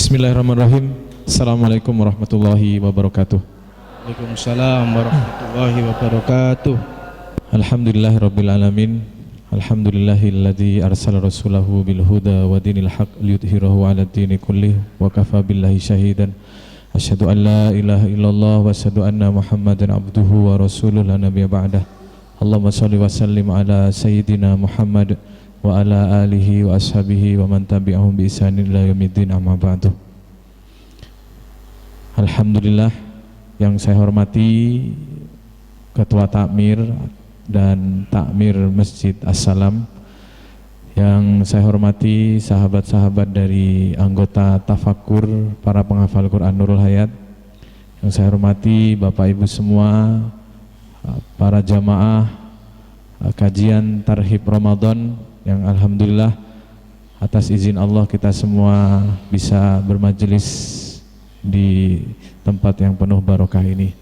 Bismillahirrahmanirrahim. Assalamualaikum warahmatullahi wabarakatuh. Waalaikumsalam warahmatullahi wabarakatuh. Alhamdulillahirabbil alamin. Alhamdulillahilladzi arsala rasulahu bil huda wa dinil haq liyudhhirahu 'alad dini kullih wa kafa billahi syahidan. Asyhadu an la ilaha illallah wa asyhadu anna Muhammadan abduhu wa rasuluhu la nabiyya ba'dah. Allahumma shalli wa sallim ala sayyidina Muhammad wa ala alihi wa ashabihi wa man tabi'ahum bi ihsanin ila yaumiddin, amma ba'du. Alhamdulillah, yang saya hormati Ketua Takmir dan Takmir Masjid As-Salam, yang saya hormati sahabat-sahabat dari anggota Tafakur para penghafal Quran Nurul Hayat, yang saya hormati Bapak Ibu semua, para jamaah kajian Tarhib Ramadan, yang alhamdulillah atas izin Allah kita semua bisa bermajelis di tempat yang penuh barokah ini.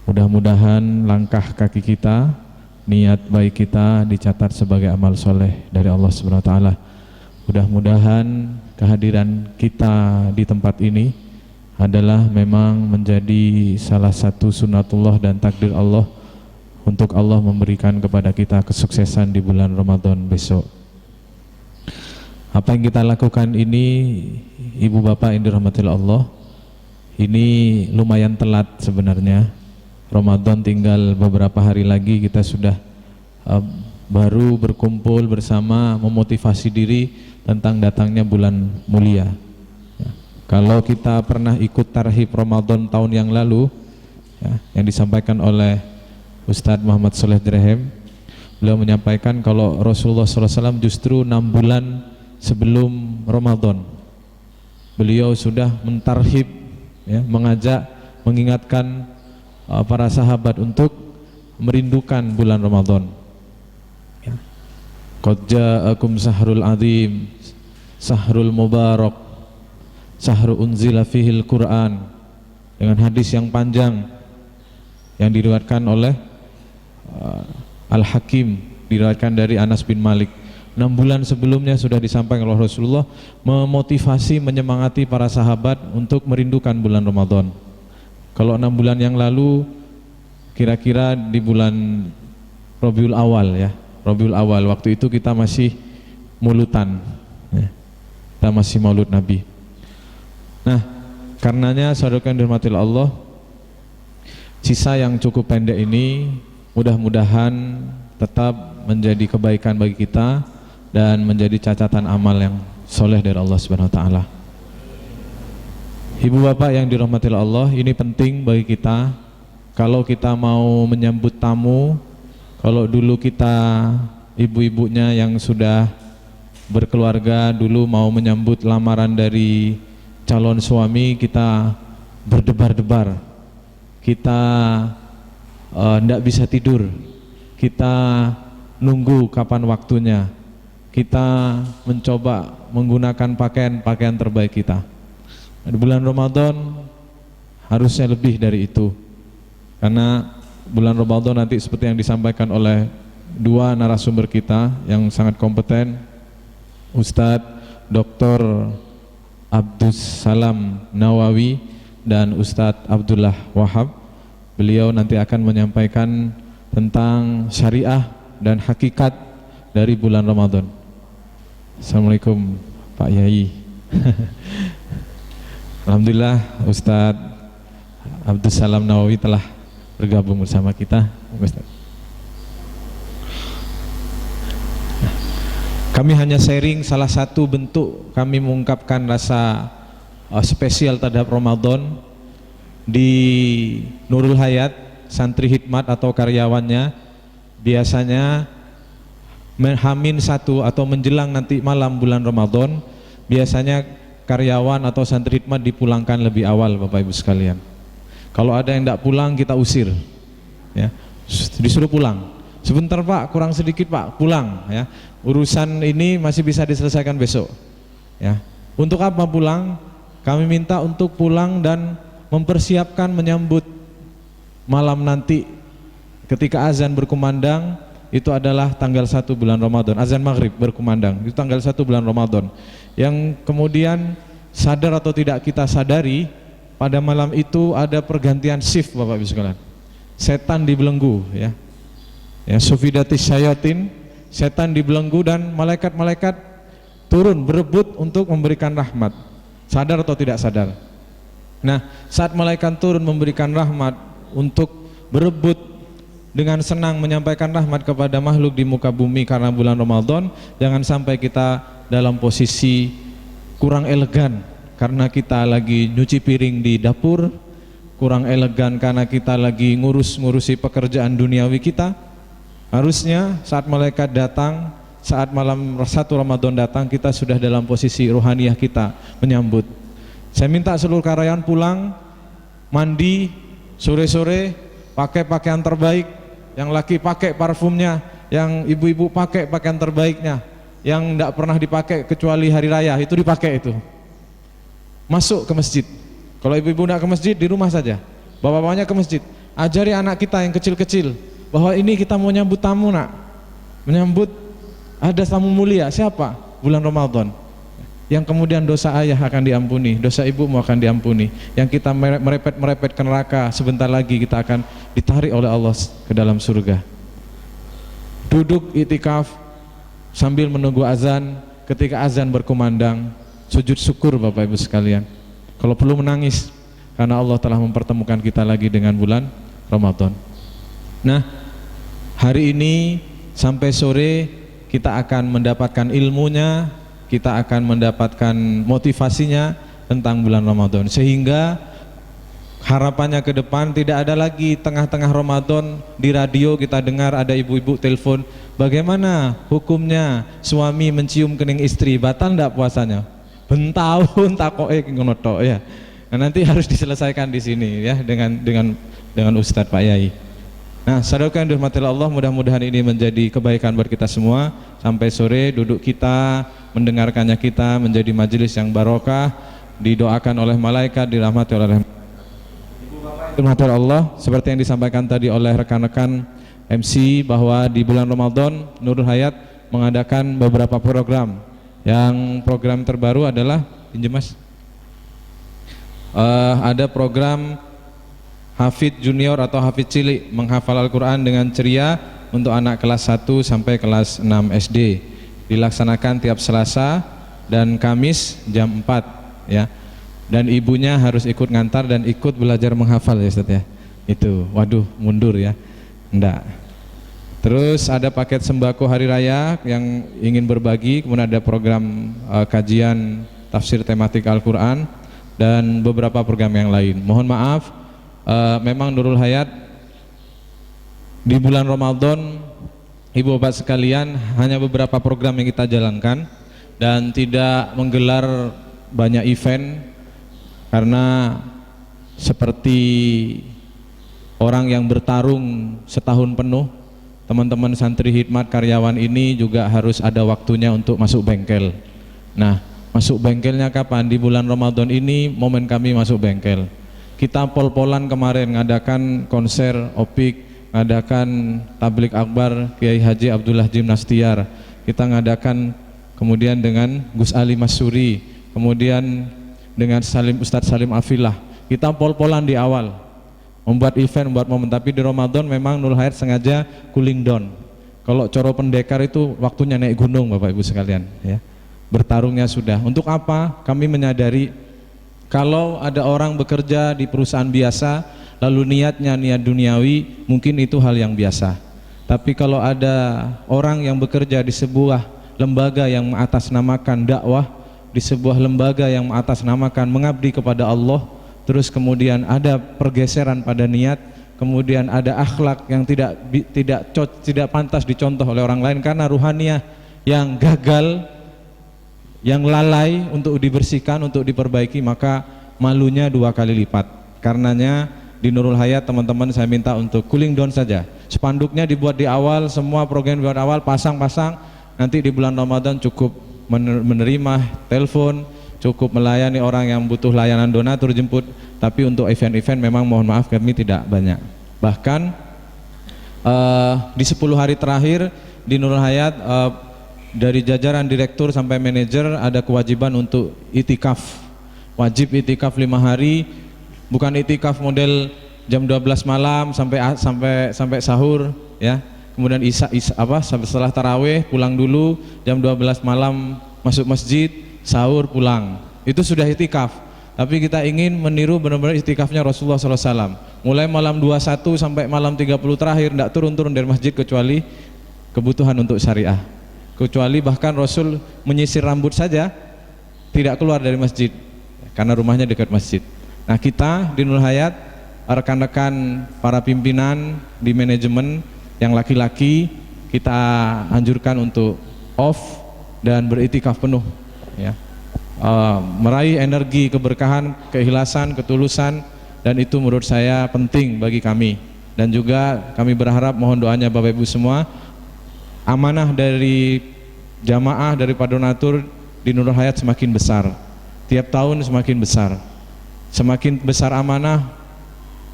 Mudah-mudahan langkah kaki kita, niat baik kita dicatat sebagai amal soleh dari Allah Subhanahu wa taala. Mudah-mudahan kehadiran kita di tempat ini adalah memang menjadi salah satu sunatullah dan takdir Allah untuk Allah memberikan kepada kita kesuksesan di bulan Ramadan besok. Apa yang kita lakukan ini, Ibu Bapak yang dirahmati Allah, ini lumayan telat sebenarnya. Ramadan tinggal beberapa hari lagi, kita sudah baru berkumpul bersama memotivasi diri tentang datangnya bulan mulia. Ya. Kalau kita pernah ikut Tarhib Ramadan tahun yang lalu, ya, yang disampaikan oleh Ustadz Muhammad Shaleh Drehem, beliau menyampaikan kalau Rasulullah SAW justru 6 bulan sebelum Ramadan beliau sudah mentarhib, ya, mengajak, mengingatkan para sahabat untuk merindukan bulan Ramadan. Ya. Qad ja'akum sahrul azim, sahrul mubarak, sahru unzila fihil Quran, dengan hadis yang panjang yang diriwayatkan oleh Al-Hakim, diriwayatkan dari Anas bin Malik. 6 bulan sebelumnya sudah disampaikan oleh Rasulullah, memotivasi, menyemangati para sahabat untuk merindukan bulan Ramadan. Kalau 6 bulan yang lalu, kira-kira di bulan Rabiul Awal, ya, Rabiul Awal, waktu itu kita masih mulutan, ya, kita masih maulud Nabi. Nah, karenanya saudara yang dirahmati Allah, sisa yang cukup pendek ini mudah-mudahan tetap menjadi kebaikan bagi kita dan menjadi catatan amal yang soleh dari Allah Subhanahu wa taala. Ibu bapak yang dirahmati Allah, ini penting bagi kita. Kalau kita mau menyambut tamu, kalau dulu kita ibu-ibunya yang sudah berkeluarga dulu mau menyambut lamaran dari calon suami, kita berdebar-debar, kita tidak bisa tidur, kita nunggu kapan waktunya, kita mencoba menggunakan pakaian terbaik kita. Di bulan Ramadan harusnya lebih dari itu, karena bulan Ramadan nanti seperti yang disampaikan oleh dua narasumber kita yang sangat kompeten, Ustadz Dr. Abdus Salam Nawawi dan Ustadz Abdullah Wahab. Beliau nanti akan menyampaikan tentang syariah dan hakikat dari bulan Ramadan. Assalamualaikum Pak Yai. Alhamdulillah Ustadz Abdus Salam Nawawi telah bergabung bersama kita. Kami hanya sharing salah satu bentuk kami mengungkapkan rasa spesial terhadap Ramadan. Di Nurul Hayat, santri hikmat atau karyawannya biasanya Hamin 1 atau menjelang nanti malam bulan Ramadan, biasanya karyawan atau santri hikmat dipulangkan lebih awal, Bapak Ibu sekalian. Kalau ada yang tidak pulang, kita usir, ya, disuruh pulang. Sebentar Pak, kurang sedikit Pak, pulang, ya. Urusan ini masih bisa diselesaikan besok, ya. Untuk apa pulang? Kami minta untuk pulang dan mempersiapkan menyambut malam nanti ketika azan berkumandang. Itu adalah tanggal 1 bulan Ramadan, azan maghrib berkumandang, itu tanggal 1 bulan Ramadan, yang kemudian sadar atau tidak kita sadari, pada malam itu ada pergantian shift Bapak Ibu sekalian. Setan dibelenggu ya. Ya, sufidatis syayatin, setan dibelenggu dan malaikat-malaikat turun berebut untuk memberikan rahmat. Sadar atau tidak sadar? Nah, saat malaikat turun memberikan rahmat untuk berebut dengan senang menyampaikan rahmat kepada makhluk di muka bumi karena bulan Ramadan, jangan sampai kita dalam posisi kurang elegan karena kita lagi nyuci piring di dapur, kurang elegan karena kita lagi ngurusi pekerjaan duniawi kita. Harusnya saat malaikat datang, saat malam 1 Ramadan datang, kita sudah dalam posisi rohaniah kita menyambut. Saya minta seluruh karyawan pulang, mandi, sore-sore, pakai pakaian terbaik, yang laki pakai parfumnya, yang ibu-ibu pakai pakaian terbaiknya, yang tidak pernah dipakai kecuali hari raya, itu dipakai itu. Masuk ke masjid. Kalau ibu-ibu tidak ke masjid, di rumah saja. Bapak-bapaknya ke masjid. Ajari anak kita yang kecil-kecil bahwa ini kita mau nyambut tamu nak. Menyambut ada tamu mulia, siapa? Bulan Ramadan. Yang kemudian dosa ayah akan diampuni, dosa ibumu akan diampuni. Yang kita merepet ke neraka, sebentar lagi kita akan ditarik oleh Allah ke dalam surga. Duduk itikaf sambil menunggu azan, ketika azan berkumandang, sujud syukur Bapak Ibu sekalian. Kalau perlu menangis karena Allah telah mempertemukan kita lagi dengan bulan Ramadan. Nah, hari ini sampai sore kita akan mendapatkan ilmunya, kita akan mendapatkan motivasinya tentang bulan Ramadan, sehingga harapannya ke depan tidak ada lagi tengah-tengah Ramadan di radio kita dengar ada ibu-ibu telepon, bagaimana hukumnya suami mencium kening istri, batal enggak puasanya? Bentahun takoke ngono tok ya. Nah, nanti harus diselesaikan di sini ya dengan Ustadz Pak Yai. Nah, saudara yang dirahmati Allah, mudah-mudahan ini menjadi kebaikan buat kita semua. Sampai sore duduk kita, mendengarkannya kita menjadi majelis yang barokah, didoakan oleh malaikat, dirahmati oleh dirahmati Allah, seperti yang disampaikan tadi oleh rekan-rekan MC bahwa di bulan Ramadan Nurul Hayat mengadakan beberapa program. Yang program terbaru adalah pinjam Mas. Ada program Hafid Junior atau Hafid Cilik menghafal Al-Quran dengan ceria untuk anak kelas 1 sampai kelas 6 SD. Dilaksanakan tiap Selasa dan Kamis jam 4 ya. Dan ibunya harus ikut ngantar dan ikut belajar menghafal ya Ustaz ya. Itu, waduh mundur ya. Enggak. Terus ada paket sembako hari raya yang ingin berbagi, kemudian ada program kajian tafsir tematik Al-Quran dan beberapa program yang lain. Mohon maaf, memang Nurul Hayat di bulan Ramadan, ibu bapak sekalian, hanya beberapa program yang kita jalankan dan tidak menggelar banyak event karena seperti orang yang bertarung setahun penuh. Teman-teman santri hikmat karyawan ini juga harus ada waktunya untuk masuk bengkel. Nah, masuk bengkelnya kapan? Di bulan Ramadan ini momen kami masuk bengkel. Kita pol-polan kemarin ngadakan konser opik, ngadakan tablik akbar Kiai Haji Abdullah Jimnastiar. Kita ngadakan kemudian dengan Gus Ali Masuri, kemudian dengan Ustadz Salim Afilah. Kita pol-polan di awal. Membuat event, membuat momen, tapi di Ramadan memang Nurul Hayat sengaja cooling down. Kalau coro pendekar itu waktunya naik gunung Bapak Ibu sekalian ya. Bertarungnya sudah. Untuk apa? Kami menyadari kalau ada orang bekerja di perusahaan biasa lalu niatnya niat duniawi, mungkin itu hal yang biasa. Tapi kalau ada orang yang bekerja di sebuah lembaga yang mengatasnamakan dakwah, di sebuah lembaga yang mengatasnamakan mengabdi kepada Allah, terus kemudian ada pergeseran pada niat, kemudian ada akhlak yang tidak pantas dicontoh oleh orang lain karena ruhaniah yang gagal, yang lalai untuk dibersihkan, untuk diperbaiki, maka malunya 2 kali lipat. Karenanya di Nurul Hayat teman-teman saya minta untuk cooling down saja. Spanduknya dibuat di awal, semua program dibuat awal, pasang-pasang. Nanti di bulan Ramadan cukup menerima telepon, cukup melayani orang yang butuh layanan donatur jemput, tapi untuk event-event memang mohon maaf kami tidak banyak. Bahkan di 10 hari terakhir di Nurul Hayat dari jajaran direktur sampai manajer ada kewajiban untuk itikaf wajib itikaf 5 hari, bukan itikaf model jam 12 malam sampai sahur ya. Kemudian setelah tarawih pulang dulu, jam 12 malam masuk masjid, sahur pulang. Itu sudah itikaf. Tapi kita ingin meniru benar-benar itikafnya Rasulullah SAW. Mulai malam 21 sampai malam 30 terakhir tidak turun-turun dari masjid kecuali kebutuhan untuk syariah. Kecuali bahkan Rasul menyisir rambut saja tidak keluar dari masjid karena rumahnya dekat masjid. Nah, kita di Nurul Hayat, rekan-rekan para pimpinan di manajemen yang laki-laki, kita anjurkan untuk off dan beritikaf penuh ya. Meraih energi, keberkahan, keikhlasan, ketulusan, dan itu menurut saya penting bagi kami. Dan juga kami berharap, mohon doanya Bapak Ibu semua, amanah dari jamaah, daripada donatur di Nurul Hayat semakin besar, tiap tahun semakin besar. Semakin besar amanah,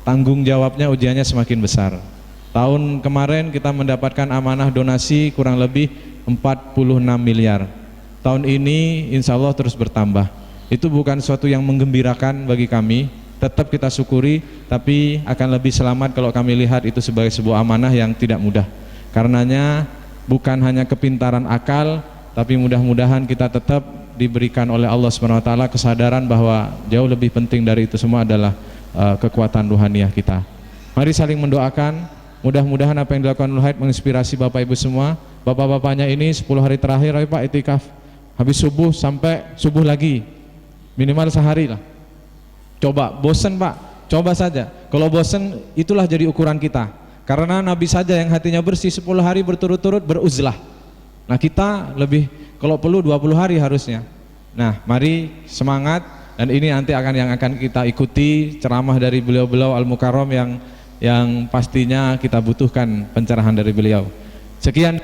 tanggung jawabnya, ujiannya semakin besar. Tahun kemarin kita mendapatkan amanah donasi kurang lebih 46 miliar. Tahun ini insya Allah terus bertambah. Itu bukan suatu yang menggembirakan bagi kami, tetap kita syukuri, tapi akan lebih selamat kalau kami lihat itu sebagai sebuah amanah yang tidak mudah. Karenanya bukan hanya kepintaran akal, tapi mudah-mudahan kita tetap diberikan oleh Allah SWT kesadaran bahwa jauh lebih penting dari itu semua adalah kekuatan ruhaniyah kita. Mari saling mendoakan, mudah-mudahan apa yang dilakukan Nurul Hayat menginspirasi Bapak Ibu semua. Bapak-bapaknya ini 10 hari terakhir Pak itikaf, habis subuh sampai subuh lagi, minimal sehari lah. Coba, bosen Pak, coba saja. Kalau bosen, itulah jadi ukuran kita. Karena Nabi saja yang hatinya bersih 10 hari berturut-turut beruzlah. Nah, kita lebih, kalau perlu 20 hari harusnya. Nah, mari semangat, dan ini nanti yang akan kita ikuti ceramah dari beliau-beliau Al-Mukarram yang pastinya kita butuhkan pencerahan dari beliau. Sekian,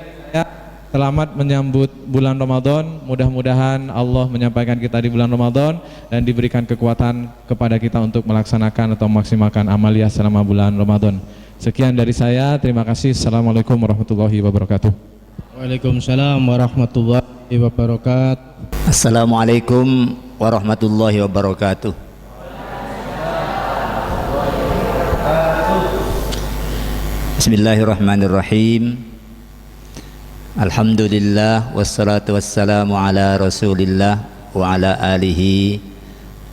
selamat menyambut bulan Ramadan. Mudah-mudahan Allah menyampaikan kita di bulan Ramadan dan diberikan kekuatan kepada kita untuk melaksanakan atau memaksimalkan amaliyah selama bulan Ramadan. Sekian dari saya, terima kasih. Assalamualaikum warahmatullahi wabarakatuh. Waalaikumsalam warahmatullahi wabarakatuh. Assalamualaikum warahmatullahi wabarakatuh. Bismillahirrahmanirrahim. Alhamdulillah wassalatu wassalamu ala Rasulillah wa ala alihi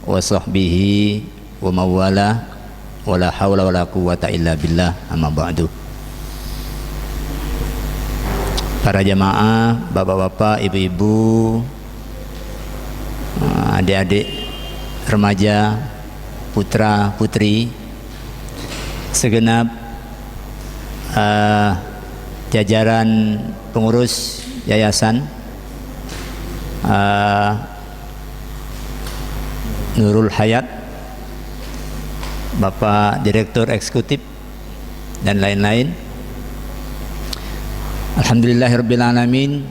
wa sahbihi wa mawala wala hawla wala quwwata illa billah, amma ba'du. Para jamaah, bapak-bapak, ibu-ibu, adik-adik remaja, putra-putri, segenap jajaran pengurus yayasan Nurul Hayat, Bapak Direktur Eksekutif dan lain-lain. Alhamdulillahirabbil alamin.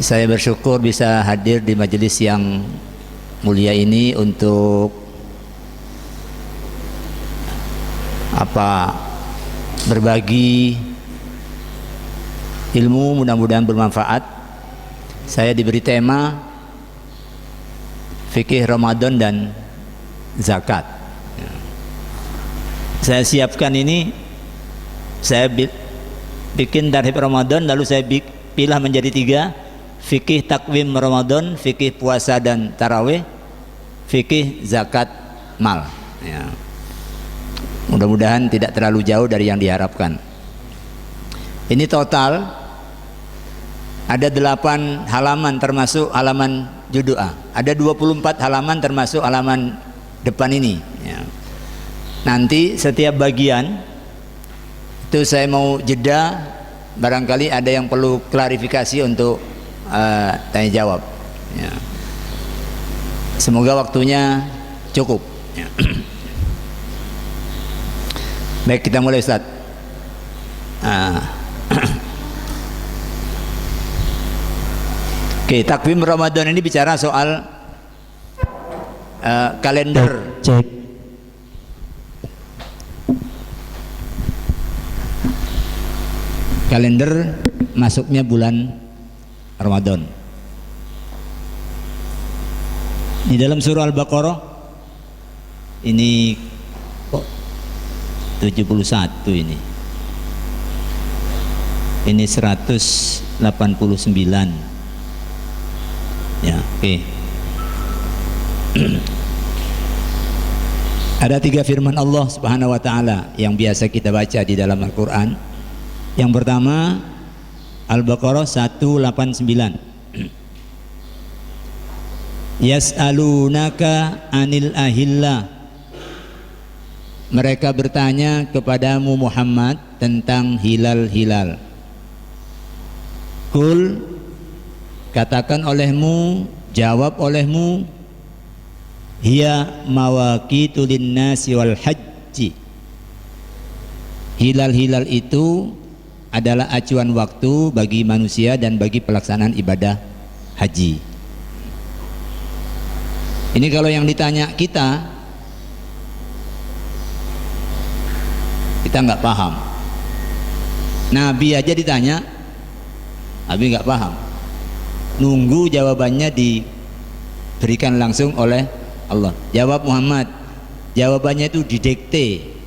Saya bersyukur bisa hadir di majelis yang mulia ini untuk berbagi ilmu, mudah-mudahan bermanfaat. Saya diberi tema fikih Ramadan dan zakat. Saya siapkan ini, saya bikin tarhib Ramadan, lalu saya pilah menjadi 3: fikih takwim Ramadan, fikih puasa dan tarawih, fikih zakat mal ya. Mudah-mudahan tidak terlalu jauh dari yang diharapkan. Ini total ada 8 halaman termasuk halaman judua. Ada 24 halaman termasuk halaman depan ini ya. Nanti setiap bagian itu saya mau jeda, barangkali ada yang perlu klarifikasi untuk tanya jawab ya. Semoga waktunya cukup ya. Baik, kita mulai Ustaz. Oke, takwim Ramadan ini bicara soal kalender. Cek. Kalender masuknya bulan Ramadan. Di dalam surah Al-Baqarah ini kok 71 ini. Ini 189. Ya, oke. Ada 3 firman Allah Subhanahu wa taala yang biasa kita baca di dalam Al-Qur'an. Yang pertama Al-Baqarah 189. Yas'alunaka 'anil ahillah. Mereka bertanya kepadamu Muhammad tentang hilal-hilal. Kul, katakan olehmu, jawab olehmu, hiya mawaqitu linnasi wal hajji. Hilal-hilal itu adalah acuan waktu bagi manusia dan bagi pelaksanaan ibadah haji. Ini kalau yang ditanya kita nggak paham. Nabi aja ditanya, Nabi nggak paham. Nunggu jawabannya diberikan langsung oleh Allah. Jawab Muhammad, jawabannya itu didikte.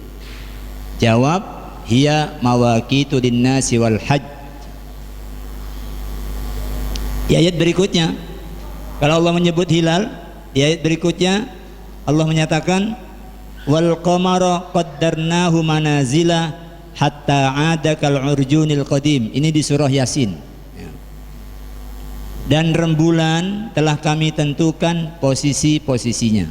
Jawab, hiya mawaqitu linnasi wal hajj. Di ayat berikutnya, kalau Allah menyebut hilal, di ayat berikutnya Allah menyatakan wal qamara qaddarnahu manazila hatta 'ada kal urjunil qadim. Ini di surah Yasin. Dan rembulan telah kami tentukan posisi-posisinya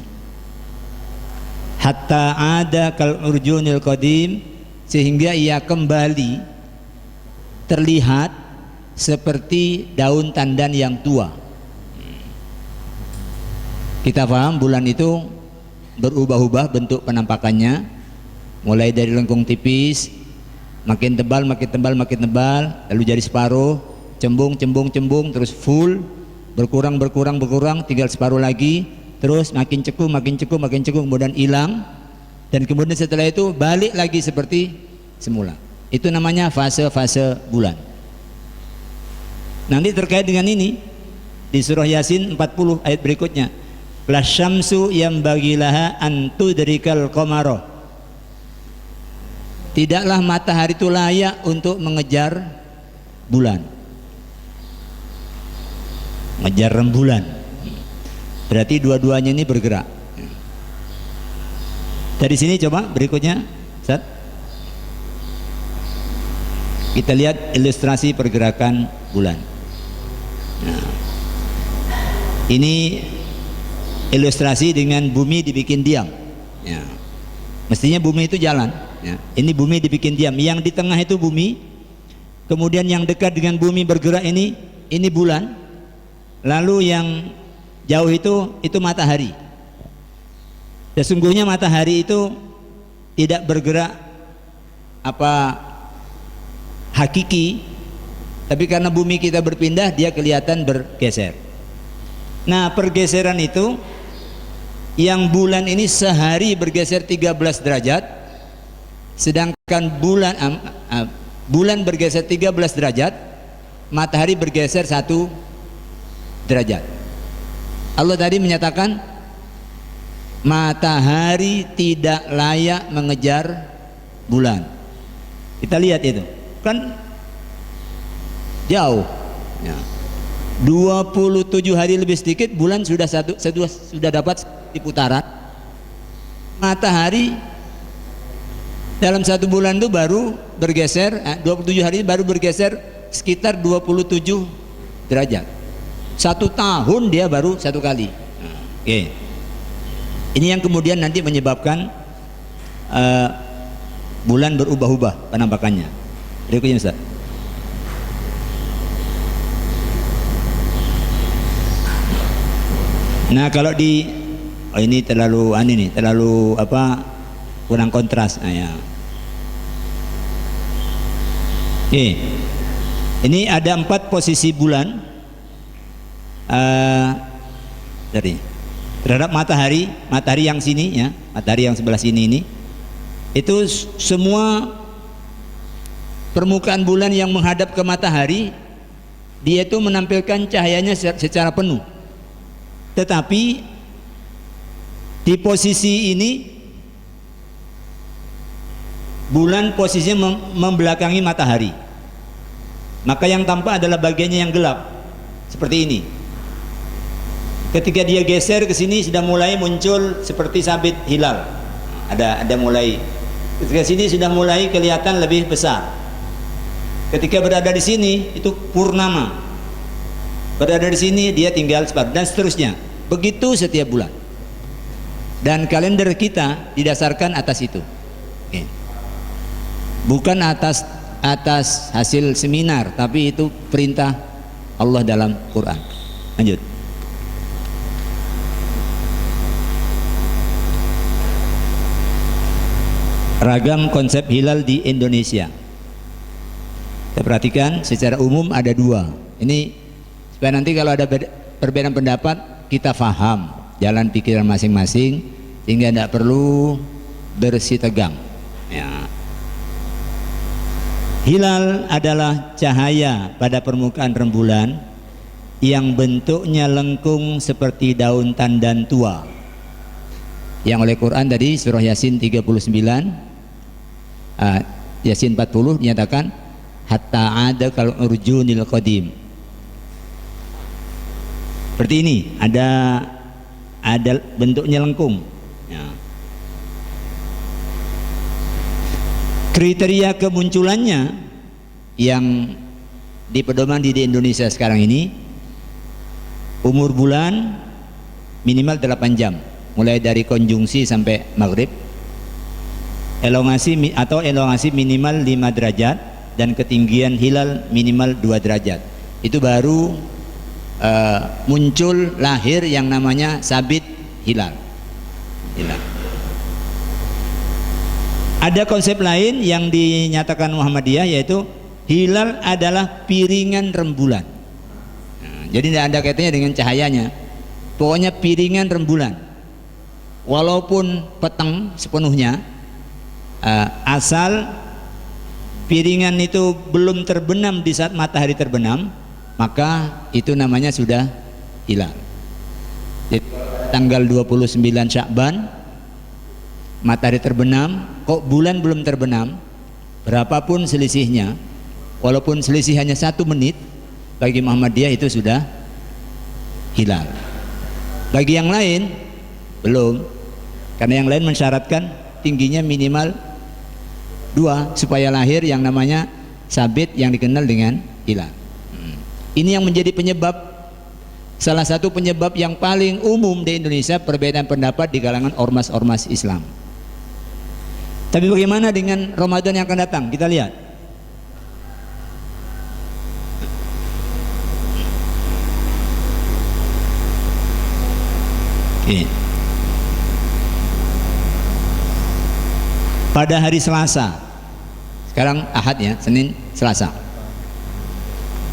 hatta 'ada kal urjunil qadim, sehingga ia kembali terlihat seperti daun tandan yang tua. Kita paham bulan itu berubah-ubah bentuk penampakannya, mulai dari lengkung tipis, makin tebal, makin tebal, makin tebal, lalu jadi separuh, cembung, terus full, berkurang, tinggal separuh lagi, terus makin cekung, kemudian hilang, dan kemudian setelah itu balik lagi seperti semula. Itu namanya fase-fase bulan. Nanti terkait dengan ini di surah Yasin 40 ayat berikutnya, la syamsu yambaghi laha an tudrikal qamara. Tidaklah matahari itu layak untuk mengejar bulan, mengejar rembulan. Berarti dua-duanya ini bergerak. Dari sini coba berikutnya, Ustaz. Kita lihat ilustrasi pergerakan bulan. Nah, ini ilustrasi dengan bumi dibikin diam. Ya. Mestinya bumi itu jalan. Ya. Ini bumi dibikin diam. Yang di tengah itu bumi. Kemudian yang dekat dengan bumi bergerak ini bulan. Lalu yang jauh itu matahari. Sesungguhnya matahari itu tidak bergerak hakiki, tapi karena bumi kita berpindah dia kelihatan bergeser. Nah, pergeseran itu yang bulan ini sehari bergeser 13 derajat, sedangkan bulan bergeser 13 derajat, matahari bergeser 1 derajat. Allah tadi menyatakan matahari tidak layak mengejar bulan. Kita lihat itu kan jauh ya. 27 hari lebih sedikit bulan sudah dapat di putaran. Matahari dalam 1 bulan itu baru bergeser 27 hari baru bergeser sekitar 27 derajat. 1 tahun dia baru 1 kali. Oke. Ini yang kemudian nanti menyebabkan bulan berubah-ubah penampakannya. Berikutnya Ustaz. Nah, kalau ini terlalu kurang kontras. Nah, ya. Oke. Ini ada 4 posisi bulan terhadap matahari yang sini ya, matahari yang sebelah sini ini. Itu semua permukaan bulan yang menghadap ke matahari, dia itu menampilkan cahayanya secara penuh. Tetapi Di posisi ini bulan posisinya membelakangi matahari, maka yang tampak adalah bagiannya yang gelap seperti ini. Ketika dia geser ke sini sudah mulai muncul seperti sabit hilal, ada mulai. Ketika sini sudah mulai kelihatan lebih besar. Ketika berada di sini itu purnama, berada di sini dia tinggal separuh, dan seterusnya. Begitu setiap bulan. Dan kalender kita didasarkan atas itu. Oke. Bukan atas hasil seminar, tapi itu perintah Allah dalam Quran. Lanjut. Ragam konsep hilal di Indonesia. Kita perhatikan secara umum ada dua. Ini supaya nanti kalau ada perbedaan pendapat kita faham jalan pikiran masing-masing, sehingga tidak perlu bersih tegang. Ya. Hilal adalah cahaya pada permukaan rembulan yang bentuknya lengkung seperti daun tandan tua. Yang oleh Quran tadi surah Yasin 39, Yasin 40 dinyatakan hatta ada kal urjunil qadim. Seperti ini, ada bentuknya lengkung. Ya. Kriteria kemunculannya yang dipedoman di Indonesia sekarang ini, umur bulan minimal 8 jam mulai dari konjungsi sampai maghrib, elongasi minimal 5 derajat, dan ketinggian hilal minimal 2 derajat. Itu baru muncul lahir yang namanya sabit hilal. Ada konsep lain yang dinyatakan Muhammadiyah, yaitu hilal adalah piringan rembulan. Nah, jadi tidak ada kaitannya dengan cahayanya, pokoknya piringan rembulan. Walaupun peteng sepenuhnya, asal piringan itu belum terbenam di saat matahari terbenam, maka itu namanya sudah hilal. Jadi, tanggal 29 Sya'ban matahari terbenam, kok bulan belum terbenam, berapapun selisihnya, walaupun selisih hanya 1 menit, bagi Muhammadiyah itu sudah hilal. Bagi yang lain belum, karena yang lain mensyaratkan tingginya minimal 2 supaya lahir yang namanya sabit yang dikenal dengan hilal. Ini yang menjadi penyebab, salah satu penyebab yang paling umum di Indonesia perbedaan pendapat di kalangan ormas-ormas Islam. Tapi bagaimana dengan Ramadan yang akan datang? Kita lihat. Oke. Pada hari Selasa, sekarang Ahad ya, Senin, Selasa,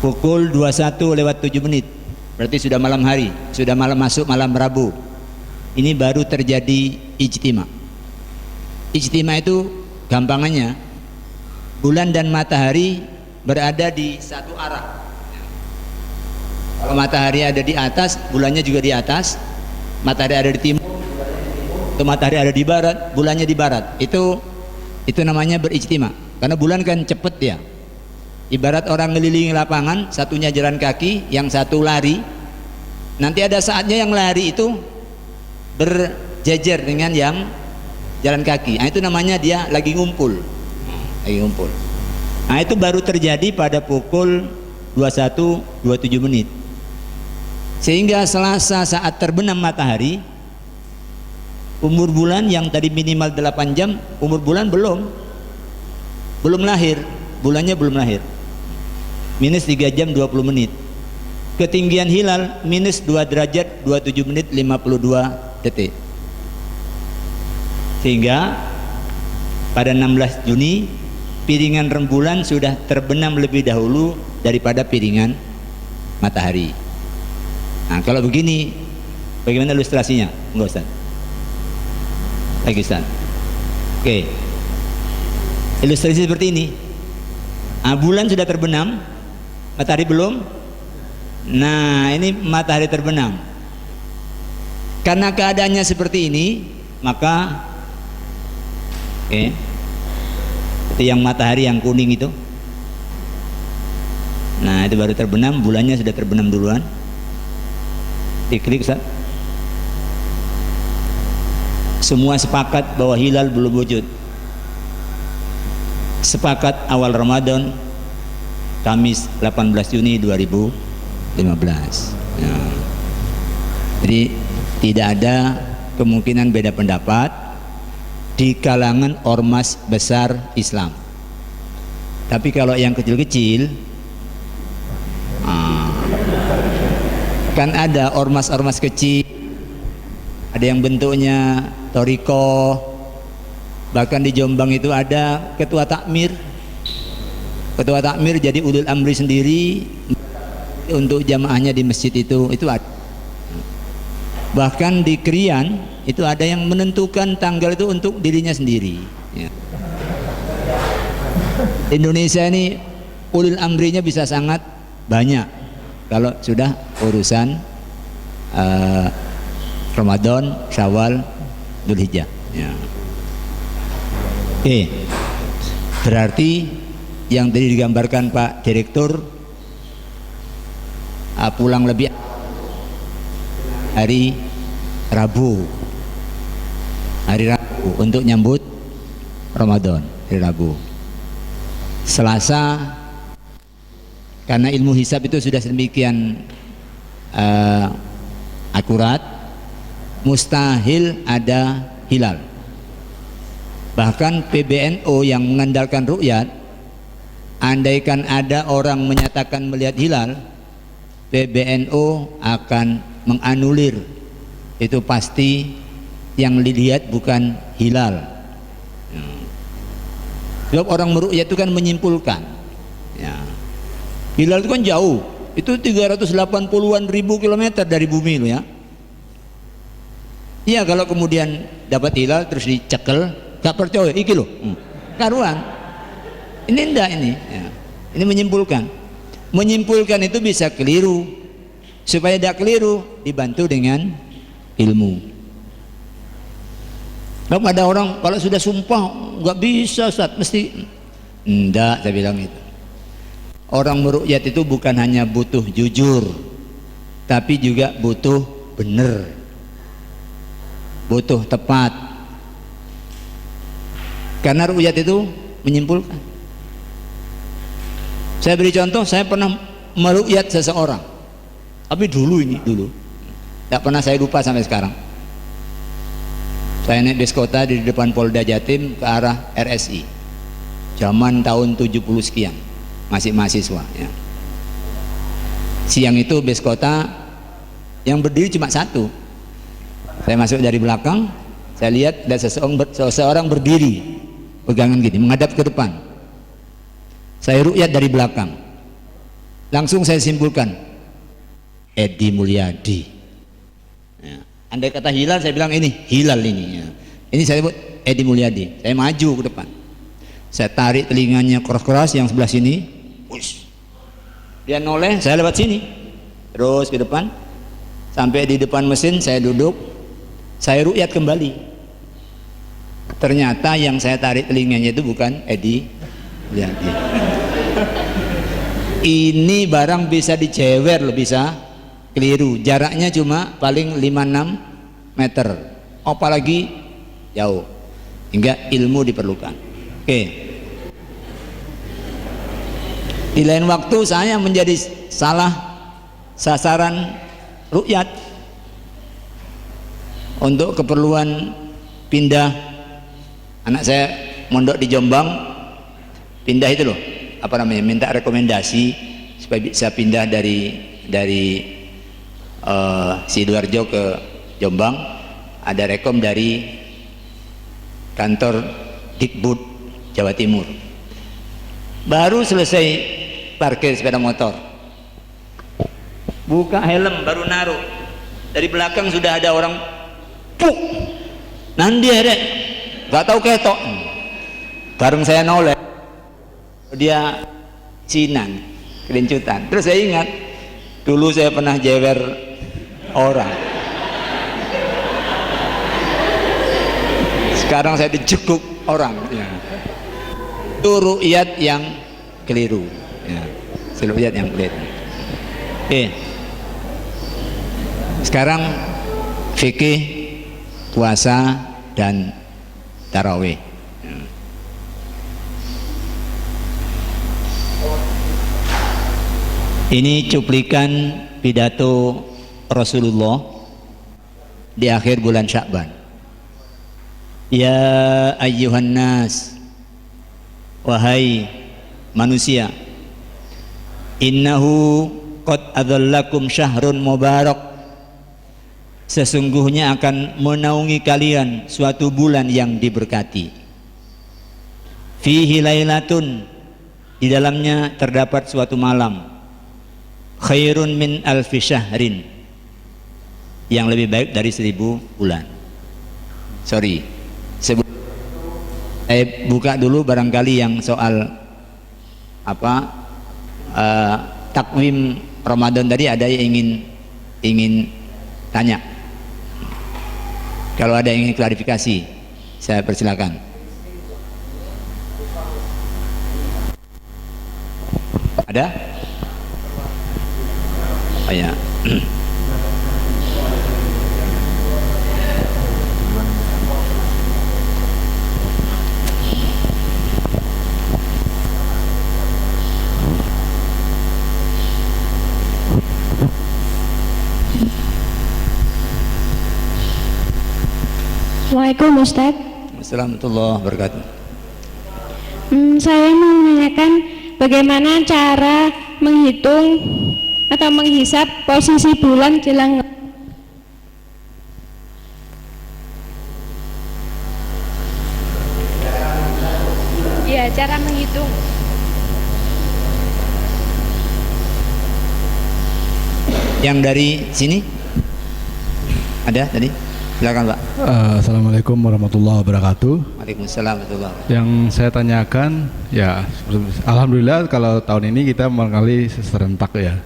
pukul 21:07, berarti sudah malam hari, sudah malam masuk malam Rabu. Ini baru terjadi ijtima. Ijtima itu gampangannya bulan dan matahari berada di satu arah. Kalau matahari ada di atas, bulannya juga di atas. Matahari ada di timur, atau matahari ada di barat, bulannya di barat. Itu namanya berijtima. Karena bulan kan cepet ya. Ibarat orang ngelilingi lapangan, satunya jalan kaki, yang satu lari. Nanti ada saatnya yang lari itu berjejer dengan yang jalan kaki. Nah, itu namanya dia lagi ngumpul. Nah, itu baru terjadi pada pukul 21:27. Sehingga Selasa saat terbenam matahari, umur bulan yang tadi minimal 8 jam, umur bulan belum lahir, bulannya belum lahir. Minus 3 jam 20 menit. Ketinggian hilal minus 2 derajat 27 menit 52 detik. Sehingga pada 16 Juni piringan rembulan sudah terbenam lebih dahulu daripada piringan matahari. Nah, kalau begini bagaimana ilustrasinya? Enggak, Ustaz. Lagi, Ustaz. Oke. Ilustrasi seperti ini. Nah, bulan sudah terbenam, matahari belum. Nah, ini matahari terbenam. Karena keadaannya seperti ini, maka itu yang matahari yang kuning itu, nah itu baru terbenam, bulannya sudah terbenam duluan. Diklik, Ustaz. Semua sepakat bahwa hilal belum wujud. Sepakat awal Ramadan, Kamis 18 Juni 2015. Ya. Jadi tidak ada kemungkinan beda pendapat di kalangan ormas besar Islam. Tapi kalau yang kecil-kecil, kan ada ormas-ormas kecil, ada yang bentuknya toriko, bahkan di Jombang itu ada ketua takmir jadi ulul amri sendiri untuk jamaahnya di masjid itu ada. Bahkan di Krian itu ada yang menentukan tanggal itu untuk dirinya sendiri ya. Indonesia ini ulul amrinya bisa sangat banyak kalau sudah urusan Ramadan, Syawal, Dzulhijjah ya. Berarti yang tadi digambarkan Pak Direktur pulang lebih hari Rabu untuk nyambut Ramadan, hari Rabu. Selasa, karena ilmu hisab itu sudah sedemikian akurat, mustahil ada hilal. Bahkan PBNU yang mengandalkan ru'yat, andaikan ada orang menyatakan melihat hilal, PBNU akan menganulir, itu pasti yang dilihat bukan hilal. Sebab orang meru'yat itu kan menyimpulkan ya. Hilal itu kan jauh, itu 380-an ribu kilometer dari bumi loh ya. Iya, kalau kemudian dapat hilal terus dicekel, gak percaya, iki loh karuan. Ini enggak ini ya. Ini menyimpulkan itu bisa keliru. Supaya tidak keliru, dibantu dengan ilmu. Kalau ada orang kalau sudah sumpah nggak bisa, Ustaz, mesti enggak, saya bilang itu. Orang meru'yat itu bukan hanya butuh jujur, tapi juga butuh benar, butuh tepat. Karena ru'yat itu menyimpulkan. Saya beri contoh, saya pernah meru'yat seseorang, tapi dulu tidak pernah saya lupa sampai sekarang. Saya naik bis kota di depan Polda Jatim ke arah RSI, zaman tahun 70 sekian, masih mahasiswa ya. Siang itu bis kota yang berdiri cuma satu. Saya masuk dari belakang, saya lihat ada seseorang berdiri pegangan gini menghadap ke depan. Saya ru'yat dari belakang, langsung saya simpulkan Edi Mulyadi ya. Andai kata hilal, saya bilang ini hilal ini ya. Ini saya sebut Edi Mulyadi. Saya maju ke depan, saya tarik telinganya keras-keras yang sebelah sini, push. Dia noleh, saya lewat sini terus ke depan sampai di depan mesin, saya duduk, saya ru'yat kembali. Ternyata yang saya tarik telinganya itu bukan Edi Mulyadi. Ini barang bisa dicewer loh, bisa keliru. Jaraknya cuma paling 5-6 meter, apalagi jauh. Hingga ilmu diperlukan. Oke. Di lain waktu saya menjadi salah sasaran ru'yat untuk keperluan pindah. Anak saya mondok di Jombang, pindah itu loh, apa namanya, minta rekomendasi supaya bisa pindah dari Sidoarjo ke Jombang. Ada rekom dari kantor Dikbud Jawa Timur. Baru selesai parkir sepeda motor, buka helm, baru naruh, dari belakang sudah ada orang puk nanti ada gak tahu ketok, bareng saya noleh, dia cinan kelincutan. Terus saya ingat dulu saya pernah jewer orang, Sekarang saya dicekuk orang. Ya. Itu ru'yat yang keliru. Ya. Ru'yat yang keliru. Oke. Sekarang fikih puasa dan tarawih. Ini cuplikan pidato Rasulullah di akhir bulan Sya'ban. Ya ayyuhan nas, wahai manusia, innahu qad adzallakum syahrun mubarak, sesungguhnya akan menaungi kalian suatu bulan yang diberkati. Fihi lailatun, di dalamnya terdapat suatu malam, khairun min alfi syahrin, yang lebih baik dari 1000 bulan. Sorry, saya buka dulu barangkali yang soal apa takwim Ramadan tadi ada yang ingin tanya. Kalau ada yang ingin klarifikasi, saya persilakan. Ada? Oh ya. Waalaikumsalam Ustaz. Assalamualaikum warahmatullahi wabarakatuh. Saya mau menanyakan bagaimana cara menghitung atau menghisap posisi bulan jelang. Ya, cara menghitung. Yang dari sini ada tadi? Silakan Pak. Assalamualaikum warahmatullahi wabarakatuh. Waalaikumsalam warahmatullahi wabarakatuh. Yang saya tanyakan ya, alhamdulillah kalau tahun ini kita mengalami serentak ya,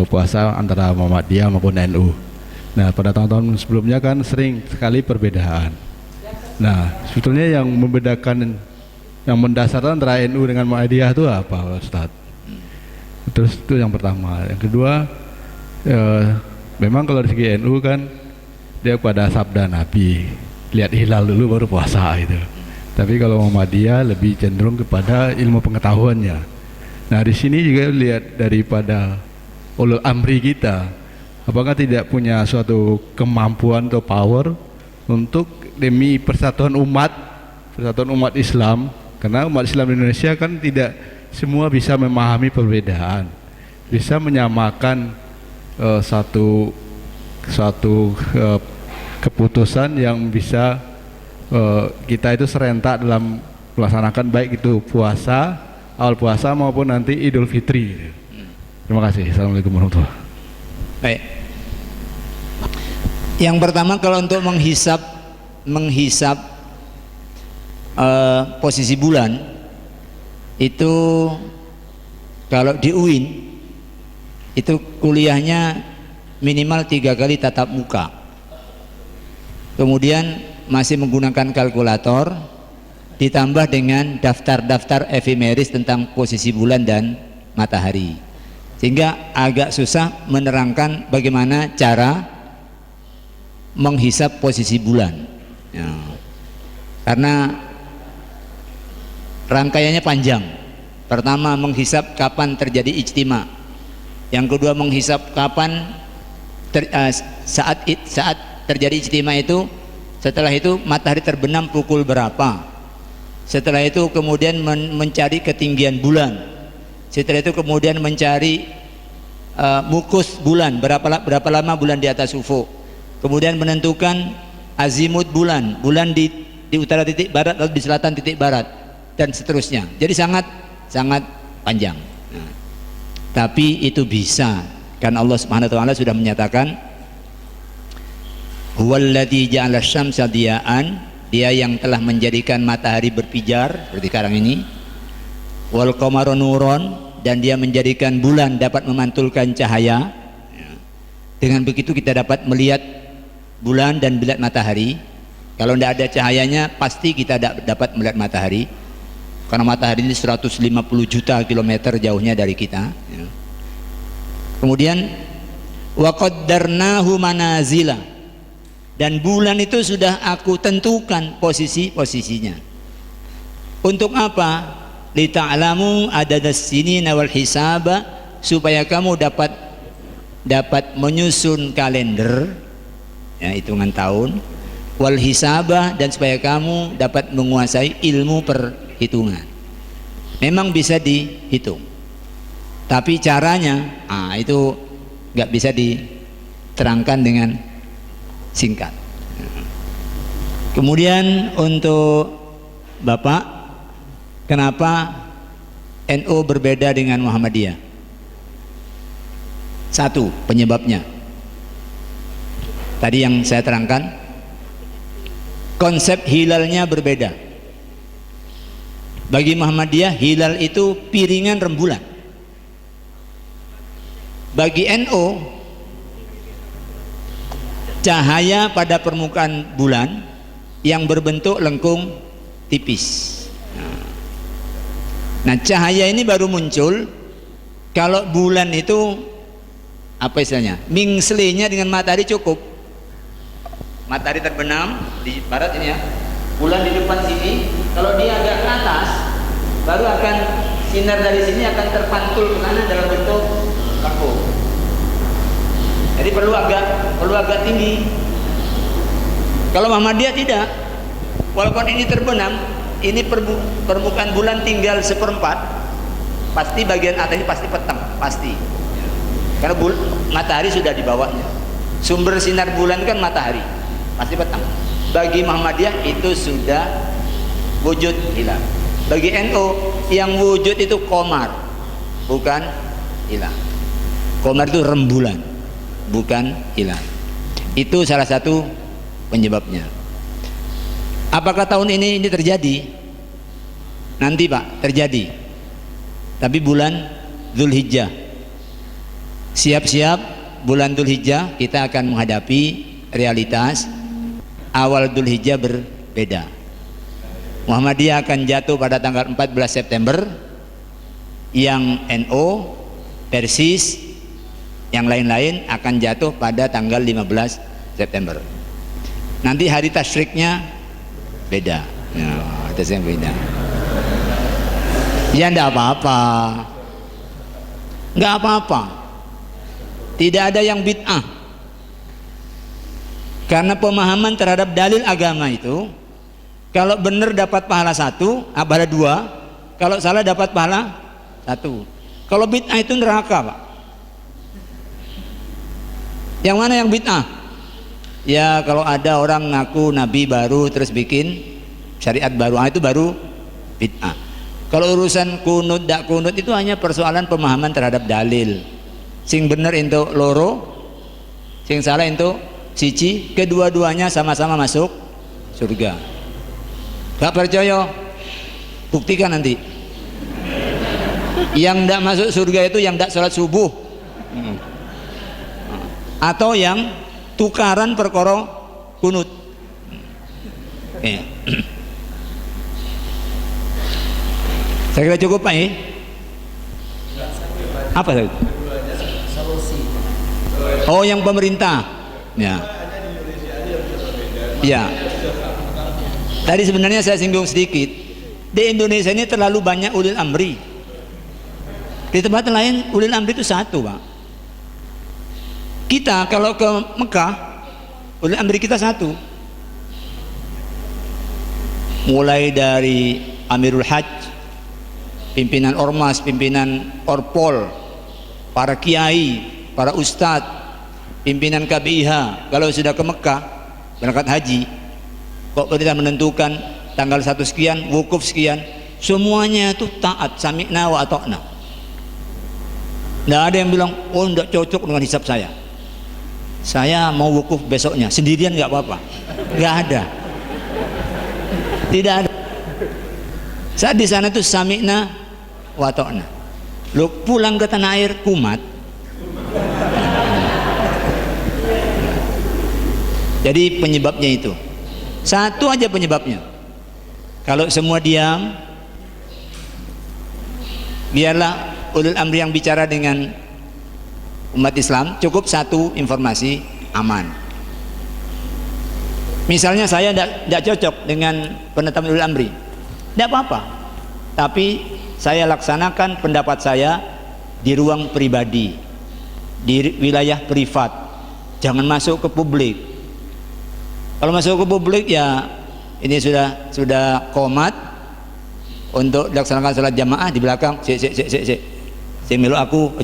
puasa antara Muhammadiyah maupun NU. Nah, pada tahun-tahun sebelumnya kan sering sekali perbedaan. Nah, sebetulnya yang membedakan, yang mendasar antara NU dengan Muhammadiyah itu apa, Ustaz? Terus itu yang pertama. Yang kedua, memang kalau dari segi NU kan dia pada sabda Nabi, lihat hilal dulu baru puasa itu. Tapi kalau Muhammadiyah lebih cenderung kepada ilmu pengetahuannya. Nah, di sini juga lihat daripada ulul amri kita, apakah tidak punya suatu kemampuan atau power untuk demi persatuan umat Islam, karena umat Islam di Indonesia kan tidak semua bisa memahami perbedaan, bisa menyamakan satu keputusan yang bisa kita itu serentak dalam melaksanakan, baik itu puasa, awal puasa maupun nanti Idul Fitri. Terima kasih. Assalamualaikum warahmatullahi wabarakatuh. Baik. Yang pertama, kalau untuk menghisap posisi bulan itu, kalau di UIN itu kuliahnya minimal 3 kali tatap muka, kemudian masih menggunakan kalkulator, ditambah dengan daftar-daftar efemeris tentang posisi bulan dan matahari, sehingga agak susah menerangkan bagaimana cara menghisap posisi bulan ya. Karena rangkaiannya panjang. Pertama, menghisap kapan terjadi ijtima. Yang kedua, menghisap kapan saat terjadi ijtima itu. Setelah itu matahari terbenam pukul berapa. Setelah itu kemudian mencari ketinggian bulan. Setelah itu kemudian mencari mukus bulan, berapa lama bulan di atas ufuk. Kemudian menentukan azimut bulan, di utara titik barat atau di selatan titik barat, dan seterusnya. Jadi sangat panjang. Nah, tapi itu bisa, karena Allah Subhanahu wa taala sudah menyatakan, huwallazi ja'ala syamsa diya'an, dia yang telah menjadikan matahari berpijar seperti sekarang ini, wal qamara nuron, dan dia menjadikan bulan dapat memantulkan cahaya. Dengan begitu kita dapat melihat bulan dan melihat matahari. Kalau tidak ada cahayanya pasti kita tidak dapat melihat matahari, karena matahari ini 150 juta kilometer jauhnya dari kita. Kemudian wa qaddarnahu manazila, dan bulan itu sudah aku tentukan posisinya. Untuk apa? Lita'lamu adadas sinina wal hisaba, supaya kamu dapat menyusun kalender, ya, hitungan tahun, wal hisabah, dan supaya kamu dapat menguasai ilmu perhitungan. Memang bisa dihitung, tapi caranya itu nggak bisa diterangkan dengan singkat. Kemudian untuk Bapak, kenapa NU berbeda dengan Muhammadiyah? Satu penyebabnya tadi yang saya terangkan, konsep hilalnya berbeda. Bagi Muhammadiyah hilal itu piringan rembulan. Bagi NU cahaya pada permukaan bulan yang berbentuk lengkung tipis. Nah, cahaya ini baru muncul kalau bulan itu apa istilahnya, mingslenya dengan matahari cukup. Matahari terbenam di barat ini ya, bulan di depan sini, kalau dia agak ke atas baru akan sinar dari sini akan terpantul ke sana dalam bentuk lengkung. Jadi perlu agak tinggi. Kalau Muhammadiyah tidak, walaupun ini terbenam, ini permukaan bulan tinggal 1/4, pasti bagian atas ini pasti petang, pasti. Karena matahari sudah di bawahnya. Sumber sinar bulan kan matahari, pasti petang. Bagi Muhammadiyah itu sudah wujud hilal. Bagi NU yang wujud itu qamar, bukan hilal. Qamar itu rembulan, bukan hilal. Itu salah satu penyebabnya. Apakah tahun ini terjadi? Nanti Pak, terjadi. Tapi bulan Dzulhijjah. Siap-siap bulan Dzulhijjah kita akan menghadapi realitas awal Dzulhijjah berbeda. Muhammadiyah akan jatuh pada tanggal 14 September, yang NU, Persis, yang lain-lain akan jatuh pada tanggal 15 September. Nanti hari tasyriknya beda. Ya, itu yang beda. Ya enggak apa-apa. Enggak apa-apa. Tidak ada yang bid'ah. Karena pemahaman terhadap dalil agama itu, kalau benar dapat pahala 1, pahala 2, kalau salah dapat pahala 1. Kalau bid'ah itu neraka, Pak. Yang mana yang bid'ah? Ya kalau ada orang ngaku nabi baru terus bikin syariat baru, itu baru bid'ah. Kalau urusan kunut dak kunut itu hanya persoalan pemahaman terhadap dalil. Sing bener itu loro, sing salah itu siji, kedua-duanya sama-sama masuk surga. Gak percaya? Buktikan nanti. Yang tidak masuk surga itu yang tidak sholat subuh, atau yang tukaran perkara kunut. Saya kira cukup Pak ya? Apa itu? Oh, yang pemerintah. Ya. Ya. Tadi sebenarnya saya singgung sedikit. Di Indonesia ini terlalu banyak ulil amri. Di tempat lain ulil amri itu satu, Pak. Kita kalau ke Mekah, ulil amri kita satu. Mulai dari Amirul Hajj, pimpinan Ormas, pimpinan Orpol, para kiai, para ustadz, pimpinan KBIH. Kalau sudah ke Mekah berangkat haji, kok pemerintah menentukan tanggal 1 sekian, wukuf sekian, semuanya itu taat, sami'na wa ata'na. Tidak ada yang bilang, oh tidak cocok dengan hisab saya mau wukuf besoknya, sendirian nggak apa-apa. Nggak ada, tidak ada. Saat di sana itu sami'na wa ata'na. Lu pulang ke tanah air kumat. Jadi penyebabnya itu Satu aja penyebabnya. Kalau semua diam, biarlah ulul amri yang bicara dengan umat Islam, cukup satu informasi, aman. Misalnya saya tidak cocok dengan penetapan ulul amri, tidak apa-apa, tapi saya laksanakan pendapat saya di ruang pribadi, di wilayah privat, jangan masuk ke publik. Kalau masuk ke publik ya ini sudah komat untuk dilaksanakan salat jamaah di belakang, si melu aku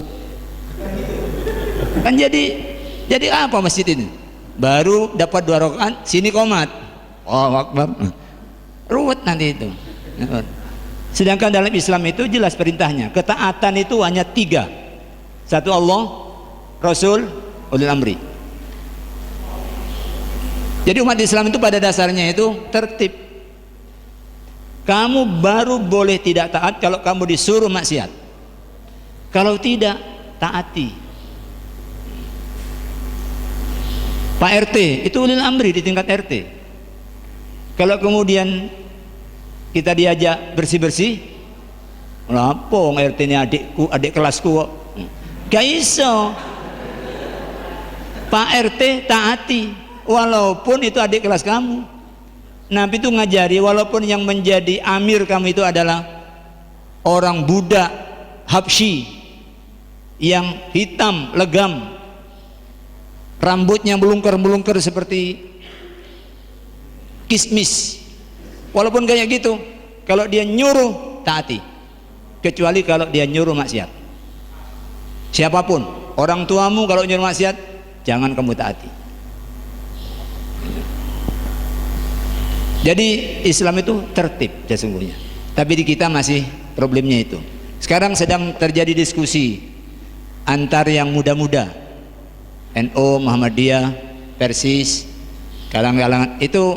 kan jadi apa masjid ini? Baru dapat 2 rakaat, sini komat. Oh akbar, ruwet nanti itu. Sedangkan dalam Islam itu jelas perintahnya, ketaatan itu hanya 3. Satu Allah, Rasul, ulul amri. Jadi umat Islam itu pada dasarnya itu tertib. Kamu baru boleh tidak taat kalau kamu disuruh maksiat. Kalau tidak, taati. Pak RT itu ulil amri di tingkat RT. Kalau kemudian kita diajak bersih-bersih, lapong RT ini adikku, adik kelasku kok. Gak iso. Pak RT taati, walaupun itu adik kelas kamu. Nabi itu ngajari, walaupun yang menjadi amir kamu itu adalah orang Buddha Habsyi yang hitam legam, rambutnya melungker-melungker seperti kismis, walaupun kayak gitu, kalau dia nyuruh taati, kecuali kalau dia nyuruh maksiat. Siapapun, orang tuamu kalau nyuruh maksiat, jangan kamu taati. Jadi Islam itu tertib sesungguhnya, tapi di kita masih problemnya itu. Sekarang sedang terjadi diskusi antar yang muda-muda, NU, Muhammadiyah, Persis, kalangan-kalangan itu,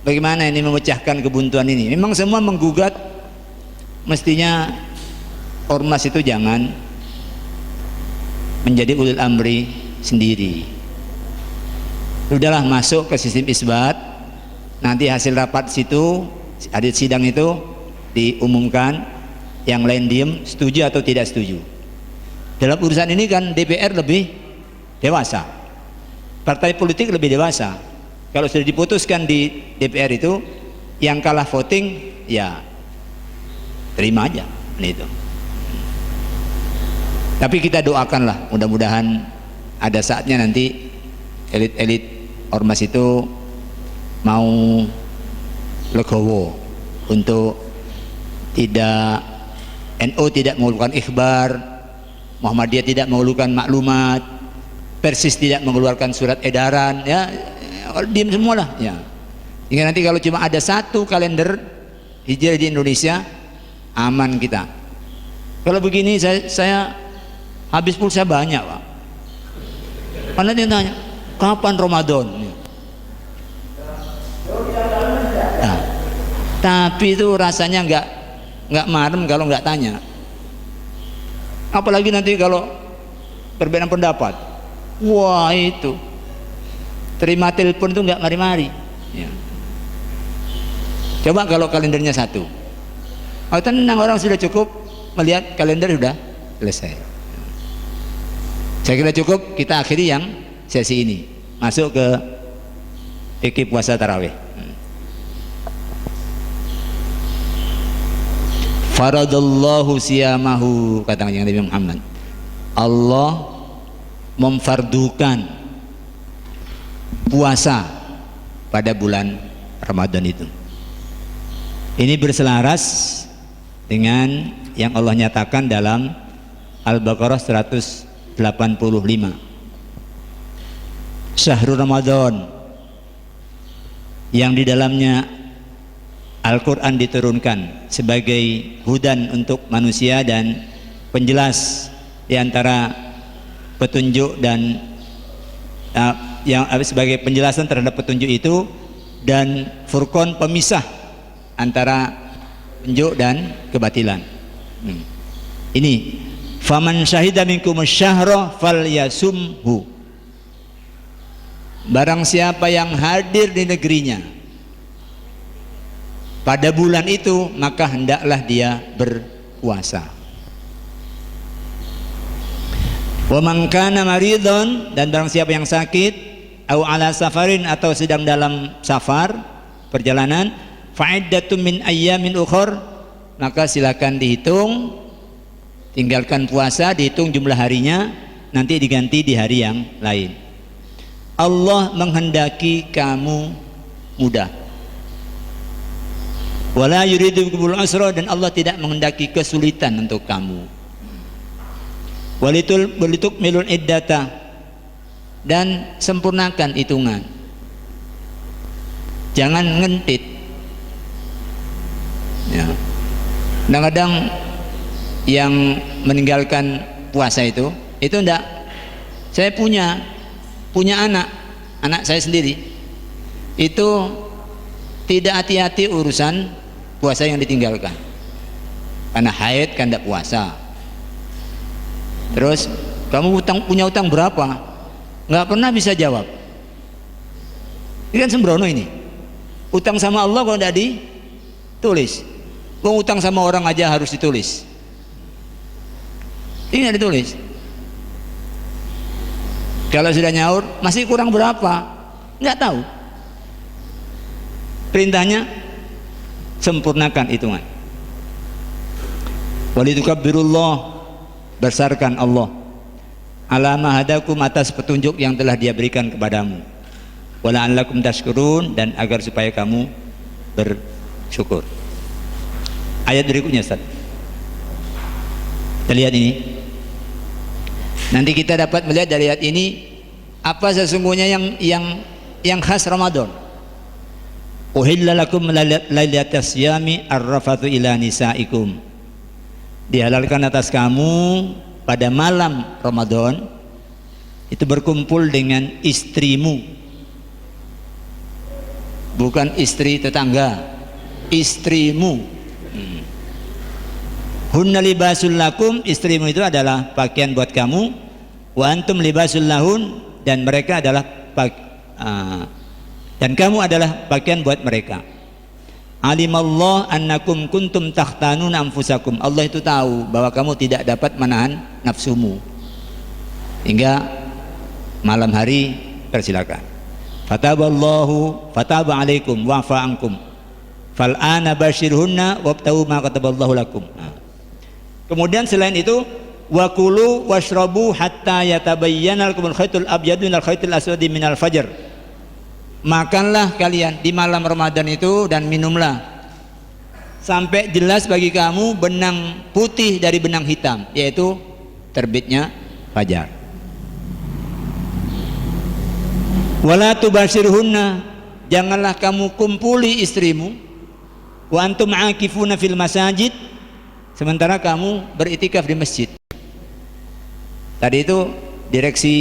bagaimana ini memecahkan kebuntuan ini. Memang semua menggugat, mestinya ormas itu jangan menjadi ulil amri sendiri. Udahlah masuk ke sistem isbat, nanti hasil rapat situ, hadis sidang itu diumumkan, yang lain diem, setuju atau tidak setuju. Dalam urusan ini kan DPR lebih dewasa, partai politik lebih dewasa. Kalau sudah diputuskan di DPR itu, yang kalah voting ya terima aja itu. Tapi kita doakanlah, mudah-mudahan ada saatnya nanti elit-elit ormas itu mau legowo untuk tidak, NU tidak mengeluarkan ikhbar, Muhammadiyah tidak mengeluarkan maklumat, Persis tidak mengeluarkan surat edaran, ya diam semua lah ya. Hingga nanti kalau cuma ada satu kalender hijrah di Indonesia, aman kita. Kalau begini saya habis pulsa banyak Pak. Karena dia tanya, kapan Ramadan? Nah, tapi itu rasanya nggak marem kalau nggak tanya. Apalagi nanti kalau perbedaan pendapat, wah itu terima telepon itu nggak mari-mari ya. Coba kalau kalendernya satu, oh tenang, orang sudah cukup melihat kalender sudah selesai. Saya kira cukup kita akhiri yang sesi ini, masuk ke fikih puasa tarawih. Faradallahu siyamahu, kata Nabi Muhammad, Allah memfardukan puasa pada bulan Ramadan itu. Ini berselaras dengan yang Allah nyatakan dalam Al-Baqarah 185. Syahrul Ramadan, yang di dalamnya Al-Quran diturunkan sebagai hudan untuk manusia dan penjelas di antara petunjuk dan yang sebagai penjelasan terhadap petunjuk itu, dan furqan pemisah antara petunjuk dan kebatilan. Ini faman syahida minkum syahra falyasumhu, barang siapa yang hadir di negerinya pada bulan itu, maka hendaklah dia berpuasa. Wa man kana maridun, dan barang siapa yang sakit, au ala safarin, atau sedang dalam safar perjalanan, fa'iddatun min ayyamin ukhur, maka silakan dihitung, tinggalkan puasa, dihitung jumlah harinya, nanti diganti di hari yang lain. Allah menghendaki kamu mudah. Wala yuridu bikumul usra, dan Allah tidak menghendaki kesulitan untuk kamu. Walitukmilul iddata, dan sempurnakan hitungan. Jangan ngentit. Ya. Kadang-kadang yang meninggalkan puasa itu enggak. Saya punya anak saya sendiri itu tidak hati-hati urusan puasa yang ditinggalkan, karena haid kan tidak puasa. Terus, kamu punya utang berapa? Nggak pernah bisa jawab. Ini kan sembrono ini. Utang sama Allah kalau tidak ditulis. Wong utang sama orang aja harus ditulis. Ini nggak ditulis. Kalau sudah nyaur, masih kurang berapa? Nggak tahu. Perintahnya, sempurnakan hitungan. Walitukabbirullah, besarkan Allah, ala ma hadakum, atas petunjuk yang telah Dia berikan kepadamu, wala anlakum tashkurun, dan agar supaya kamu bersyukur. Ayat berikutnya, Ustaz. Kita lihat ini. Nanti kita dapat melihat dari ayat ini apa sesungguhnya yang khas Ramadan. Uhilla lakum lailatas siyami arrafathu ila nisaikum. Dihalalkan atas kamu pada malam Ramadan itu berkumpul dengan istrimu, bukan istri tetangga, istrimu. Hunna libasul lakum, istrimu itu adalah pakaian buat kamu, wa antum libasul lahun, dan mereka adalah dan kamu adalah pakaian buat mereka. Alimallah annakum kuntum takhtanun anfusakum, Allah itu tahu bahwa kamu tidak dapat menahan nafsumu hingga malam hari. Persilakan. Fataba alaikum wa'fa ankum fal'ana bashirhunna wabtahu ma kataballahu lakum. Kemudian selain itu, wakulu washrabu hatta yatabayyana lakumul khaytul abyadu minal khaytil aswadi minal fajr. Makanlah kalian di malam Ramadan itu dan minumlah sampai jelas bagi kamu benang putih dari benang hitam, yaitu terbitnya fajar. Wala tubashirhunna, janganlah kamu kumpuli istrimu, wa antum aakifuna fil masajid, sementara kamu beritikaf di masjid. Tadi itu direksi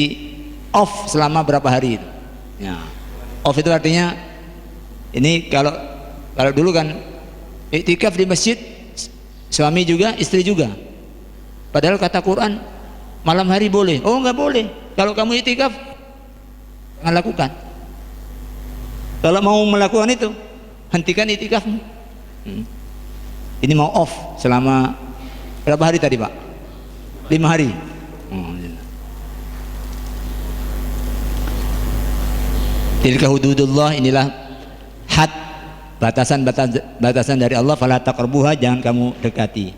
off selama berapa hari itu. Ya. Off itu artinya ini kalau dulu kan iktikaf di masjid, suami juga, istri juga. Padahal kata Quran malam hari boleh. Oh, enggak boleh. Kalau kamu iktikaf, jangan lakukan. Kalau mau melakukan itu, hentikan iktikafmu. Ini mau off selama berapa hari tadi, Pak? 5 hari. Tilka hududullah, inilah had, batasan dari Allah. Fala taqrabuha, jangan kamu dekati.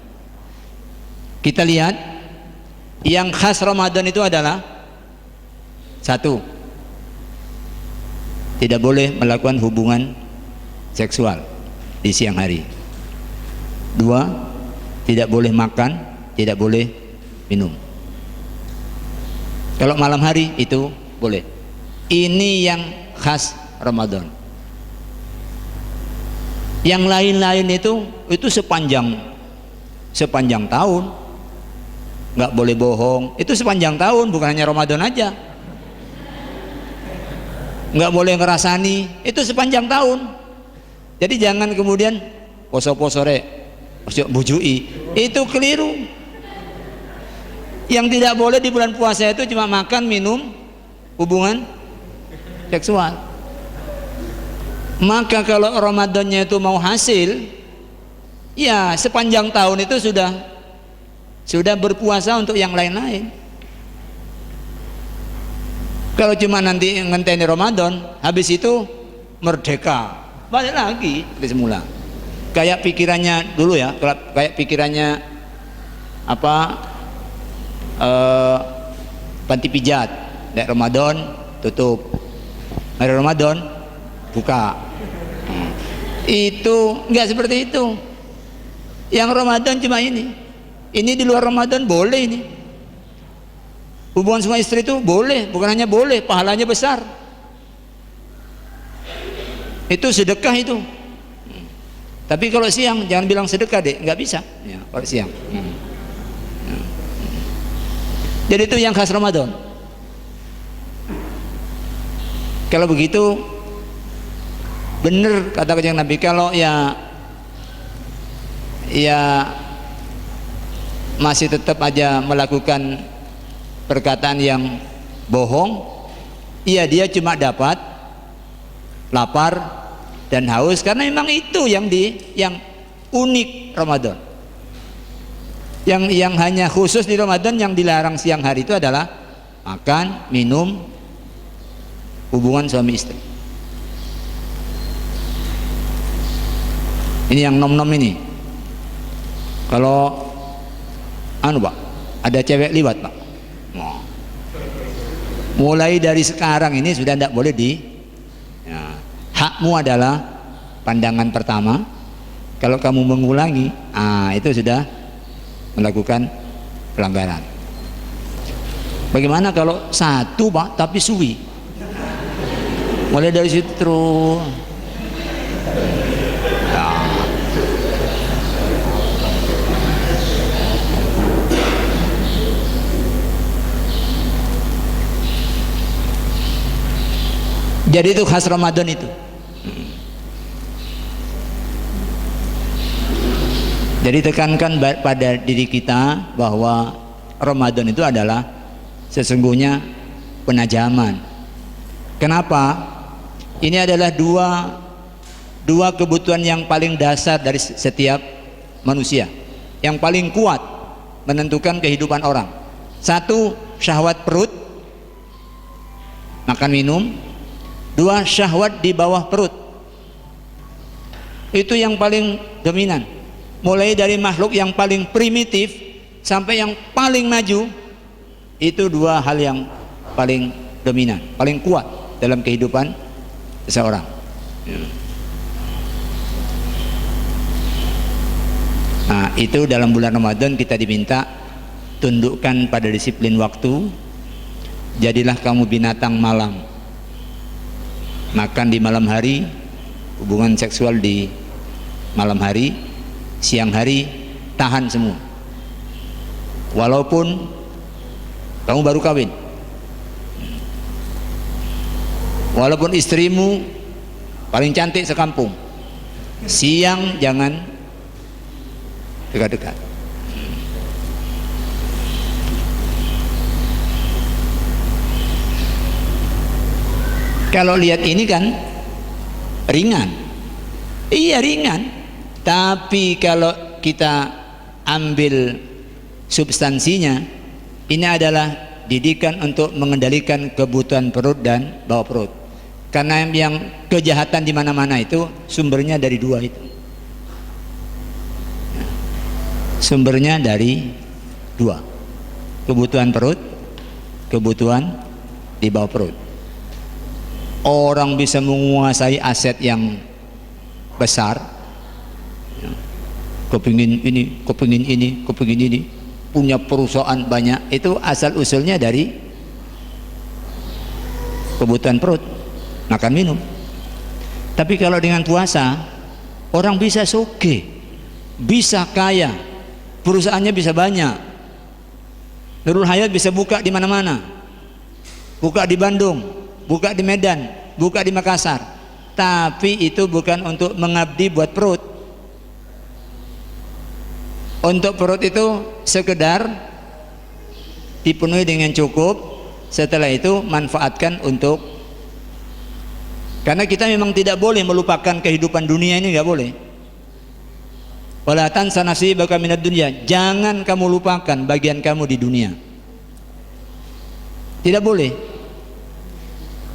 Kita lihat yang khas Ramadan itu adalah satu, tidak boleh melakukan hubungan seksual di siang hari. Dua, tidak boleh makan, tidak boleh minum. Kalau malam hari itu boleh. Ini yang khas Ramadan. Yang lain-lain itu sepanjang tahun. Nggak boleh bohong. Itu sepanjang tahun, bukan hanya Ramadan aja. Nggak boleh ngerasani. Itu sepanjang tahun. Jadi jangan kemudian poso-poso rek, bujui. Itu keliru. Yang tidak boleh di bulan puasa itu cuma makan, minum, hubungan seksual. Maka kalau Ramadannya itu mau hasil, ya sepanjang tahun itu sudah berpuasa untuk yang lain-lain. Kalau cuma nanti ngenteni Ramadan, habis itu merdeka, balik lagi dari semula. Kayak pikirannya dulu ya, kayak pikirannya apa, panti pijat, dari Ramadan tutup, hari Ramadan buka. Itu enggak seperti itu. Yang Ramadan cuma ini di luar Ramadan boleh ini. Hubungan suami istri itu boleh, bukan hanya boleh, pahalanya besar. Itu sedekah itu. Tapi kalau siang jangan bilang sedekah deh, nggak bisa. Ya, kalau siang. Jadi itu yang khas Ramadan. Kalau begitu benar kata kanjeng Nabi, kalau ya masih tetap aja melakukan perkataan yang bohong, iya dia cuma dapat lapar dan haus, karena memang itu yang unik Ramadan. Yang hanya khusus di Ramadan, yang dilarang siang hari itu adalah makan, minum, hubungan suami istri. Ini yang nom-nom ini. Kalau Pak, ada cewek liwat Pak, mulai dari sekarang ini sudah tidak boleh ya, hakmu adalah pandangan pertama. Kalau kamu mengulangi, itu sudah melakukan pelanggaran. Bagaimana kalau satu Pak tapi suwi? Mulai dari situ terus. Jadi itu khas Ramadan itu. Jadi tekankan pada diri kita bahwa Ramadan itu adalah sesungguhnya penajaman. Kenapa? Ini adalah dua kebutuhan yang paling dasar dari setiap manusia, yang paling kuat menentukan kehidupan orang. Satu, syahwat perut, makan minum. Dua, syahwat di bawah perut. Itu yang paling dominan. Mulai dari makhluk yang paling primitif sampai yang paling maju, itu dua hal yang paling dominan, paling kuat dalam kehidupan seseorang. Nah, itu dalam bulan Ramadan kita diminta tundukkan pada disiplin waktu. Jadilah kamu binatang malam, makan di malam hari, hubungan seksual di malam hari, siang hari tahan semua. Walaupun kamu baru kawin, walaupun istrimu paling cantik sekampung, siang jangan dekat-dekat. Kalau lihat ini kan ringan, iya ringan, tapi kalau kita ambil substansinya, ini adalah didikan untuk mengendalikan kebutuhan perut dan bawah perut. Karena yang kejahatan di mana-mana itu sumbernya dari dua itu. Sumbernya dari dua, kebutuhan perut, kebutuhan di bawah perut. Orang bisa menguasai aset yang besar, kepingin ini, kepingin ini, kepingin ini, punya perusahaan banyak, itu asal usulnya dari kebutuhan perut, makan minum. Tapi kalau dengan puasa, orang bisa sugih, bisa kaya, perusahaannya bisa banyak. Nurul Hayat bisa buka di mana-mana, buka di Bandung, buka di Medan, buka di Makassar. Tapi itu bukan untuk mengabdi buat perut. Untuk perut itu sekedar dipenuhi dengan cukup. Setelah itu manfaatkan untuk Karena kita memang tidak boleh melupakan kehidupan dunia ini, nggak boleh. Wala tansa nasibaka minad dunya, jangan kamu lupakan bagian kamu di dunia. Tidak boleh.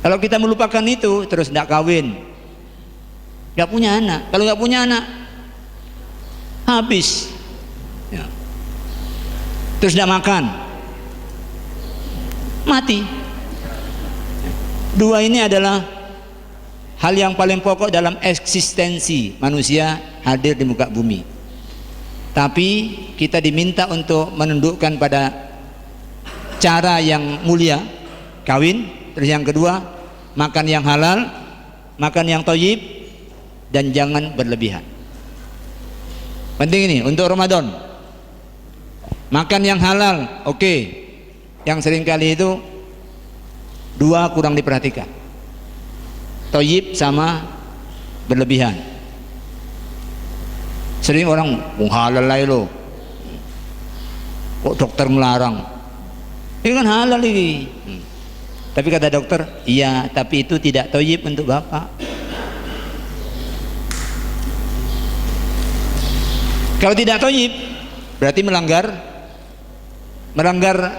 Kalau kita melupakan itu, terus tidak kawin, nggak punya anak. Kalau nggak punya anak, habis. Ya. Terus tidak makan, mati. Dua ini adalah hal yang paling pokok dalam eksistensi manusia hadir di muka bumi. Tapi kita diminta untuk menundukkan pada cara yang mulia, kawin. Terus yang kedua, makan yang halal, makan yang thayyib, dan jangan berlebihan. Penting ini untuk Ramadan. Makan yang halal, oke. Yang seringkali itu dua kurang diperhatikan, thayyib sama berlebihan. Sering orang halal lah lo, kok dokter melarang? Ini kan halal ini. Tapi kata dokter, iya, tapi itu tidak thayyib untuk bapak. Kalau tidak thayyib, berarti melanggar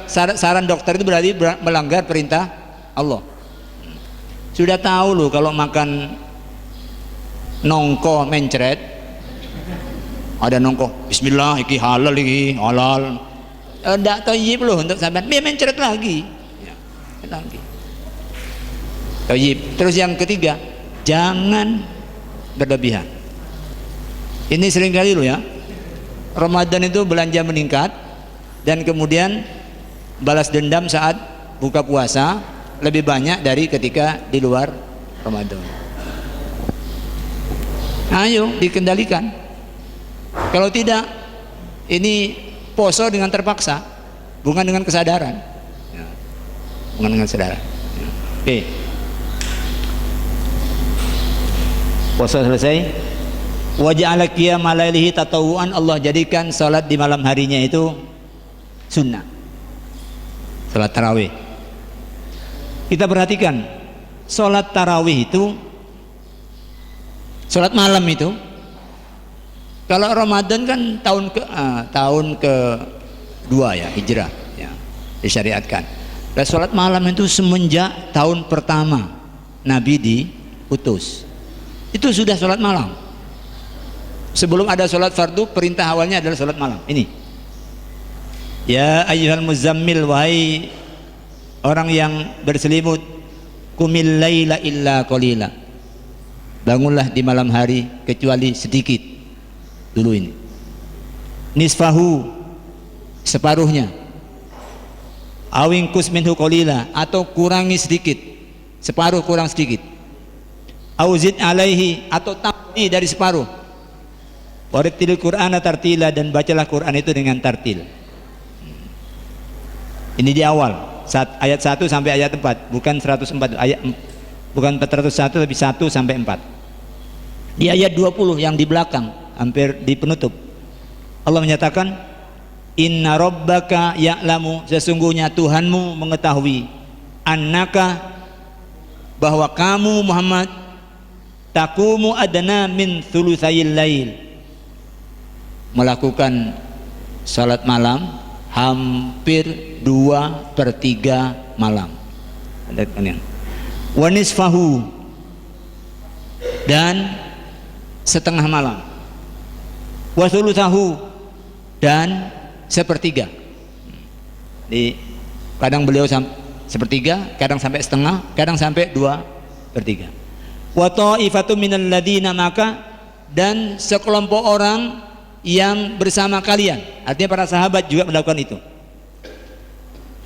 saran dokter, itu berarti melanggar perintah Allah. Sudah tahu loh kalau makan nongko mencret, ada nongko, bismillah, iki halal, iki halal, tidak thayyib loh untuk sahabat, dia mencret lagi, lagi thayyib. Terus yang ketiga, jangan berlebihan. Ini seringkali loh ya, Ramadan itu belanja meningkat, dan kemudian balas dendam saat buka puasa lebih banyak dari ketika di luar Ramadan. Ayo dikendalikan. Kalau tidak, ini poso dengan terpaksa, bukan dengan kesadaran. Bukan dengan kesadaran. Oke. Poso selesai. Wa ja'ala qiyamal lailihi tatawuan, Allah jadikan salat di malam harinya itu sunnah, salat tarawih. Kita perhatikan, salat tarawih itu, salat malam itu, kalau Ramadan kan tahun ke-2 ya, hijrah ya, disyariatkan. Dan salat malam itu semenjak tahun pertama Nabi diutus, itu sudah salat malam. Sebelum ada salat fardu, perintah awalnya adalah salat malam. Ini, ya ayyuhal muzammil, wahai orang yang berselimut, qumil laila illa qalila, bangunlah di malam hari kecuali sedikit. Dulu ini nisfahu, separuhnya, awingkus minhu qalila, atau kurangi sedikit, separuh kurang sedikit, auzid alaihi, atau tambahi dari separuh, warattilil qur'ana tartila, dan bacalah Quran itu dengan tartil. Ini di awal ayat 1 sampai ayat 4, bukan 104 ayat, bukan 401 tapi 1 sampai 4. Di ayat 20 yang di belakang, hampir di penutup, Allah menyatakan, inna rabbaka ya'lamu, sesungguhnya Tuhanmu mengetahui, annaka, bahwa kamu Muhammad, taqumu adna min thulutsayil lail, melakukan salat malam hampir 2/3 malam, wa nisfahu, dan setengah malam, wa thulutsahu, dan sepertiga. Kadang beliau sepertiga, kadang sampai setengah, kadang sampai 2/3. Wa ta'ifatum minal ladina, maka, dan sekelompok orang yang bersama kalian, artinya para sahabat juga melakukan itu.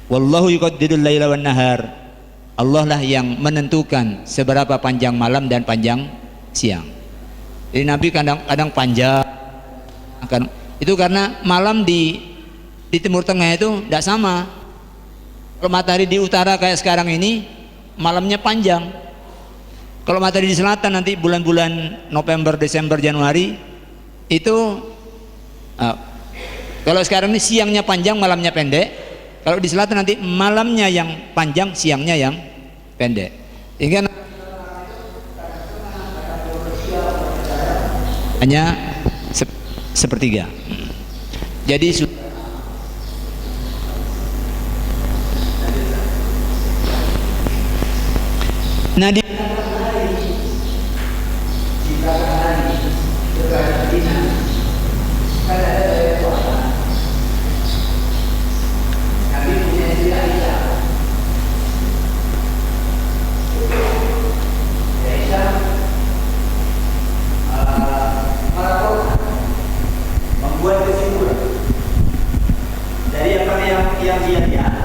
Wallahu yuqaddirul laila wan nahar, Allah lah yang menentukan seberapa panjang malam dan panjang siang. Jadi Nabi kadang-kadang panjang, itu karena malam di Timur Tengah itu tidak sama. Kalau matahari di utara kayak sekarang ini, malamnya panjang. Kalau matahari di selatan nanti bulan-bulan November, Desember, Januari itu, kalau sekarang ini siangnya panjang, malamnya pendek. Kalau di selatan nanti malamnya yang panjang, siangnya yang pendek. Sehingga hanya sepertiga. Jadi nah di membuat kesimpulan dari apa yang dia lihat.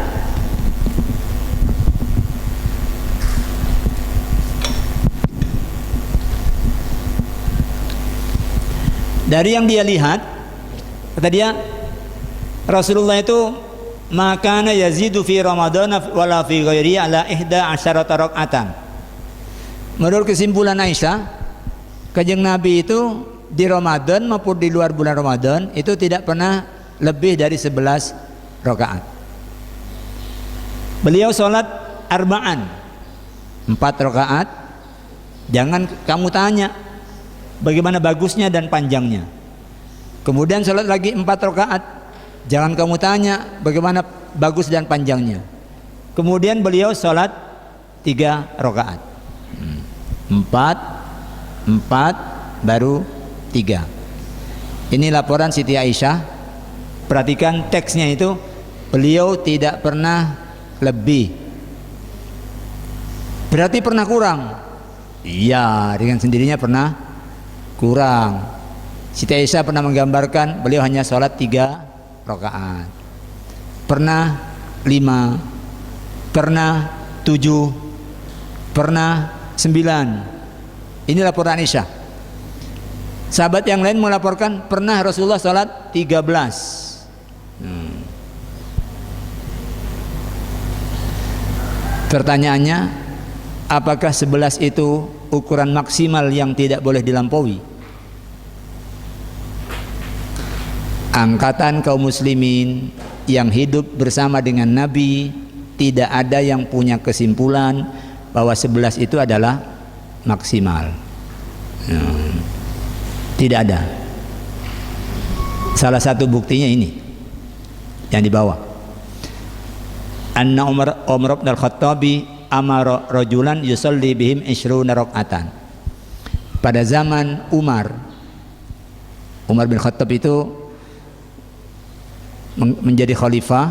Dari yang dia lihat, kata dia, Rasulullah itu makana yazidu fi Ramadan wala fi ghairi ala 11 raka'atan. Menurut kesimpulan Aisyah, Kanjeng Nabi itu di Ramadan maupun di luar bulan Ramadan itu tidak pernah lebih dari 11 rakaat. Beliau sholat arba'an, 4 rakaat. Jangan kamu tanya bagaimana bagusnya dan panjangnya. Kemudian sholat lagi 4 rakaat. Jangan kamu tanya bagaimana bagus dan panjangnya. Kemudian beliau sholat 3 rakaat. 4 baru 3. Ini laporan Siti Aisyah. Perhatikan teksnya itu, beliau tidak pernah lebih. Berarti pernah kurang? Iya, dengan sendirinya pernah kurang. Siti Aisyah pernah menggambarkan beliau hanya sholat 3 rakaat. Pernah 5, pernah 7, pernah 9. Ini laporan Aisyah. Sahabat yang lain melaporkan pernah Rasulullah sholat 13. Pertanyaannya, apakah 11 itu ukuran maksimal yang tidak boleh dilampaui? Angkatan kaum muslimin yang hidup bersama dengan Nabi tidak ada yang punya kesimpulan bahwa 11 itu adalah maksimal. Tidak ada. Salah satu buktinya ini yang dibawa. Anna Umar bin Al-Khattabi amara rajulan yusalli bihim 20 raka'atan. Pada zaman Umar bin Khattab itu menjadi khalifah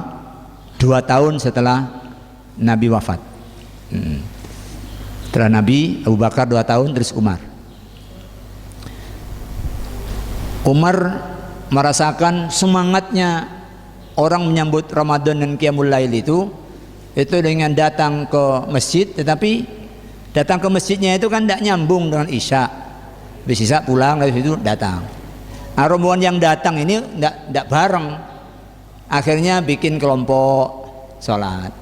2 tahun setelah Nabi wafat. Setelah Nabi, Abu Bakar 2 tahun, terus Umar. Umar merasakan semangatnya orang menyambut Ramadan dan Qiyamul Lail itu dengan datang ke masjid, tetapi datang ke masjidnya itu kan tidak nyambung dengan Isya. Habis Isya pulang, dari situ datang. Rombongan yang datang ini tidak bareng. Akhirnya bikin kelompok sholat.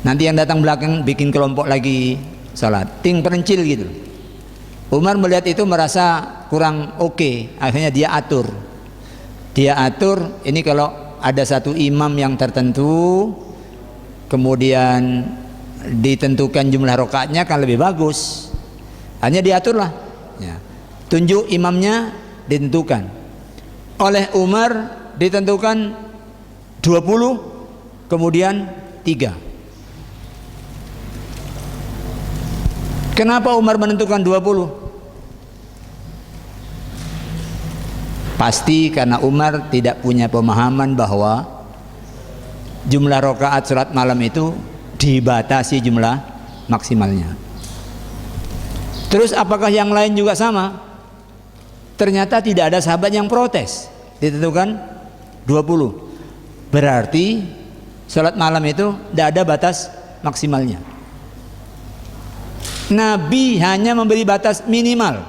Nanti yang datang belakang bikin kelompok lagi sholat. Ting perencil gitu. Umar melihat itu merasa kurang oke. Akhirnya dia atur. Ini kalau ada satu imam yang tertentu, kemudian ditentukan jumlah rakaatnya kan lebih bagus. Hanya diaturlah. Ya. Tunjuk imamnya ditentukan. Oleh Umar ditentukan 20, kemudian 3. Kenapa Umar menentukan 20? Pasti karena Umar tidak punya pemahaman bahwa jumlah rakaat salat malam itu dibatasi jumlah maksimalnya. Terus apakah yang lain juga sama? Ternyata tidak ada sahabat yang protes. Ditentukan 20. Berarti salat malam itu tidak ada batas maksimalnya. Nabi hanya memberi batas minimal.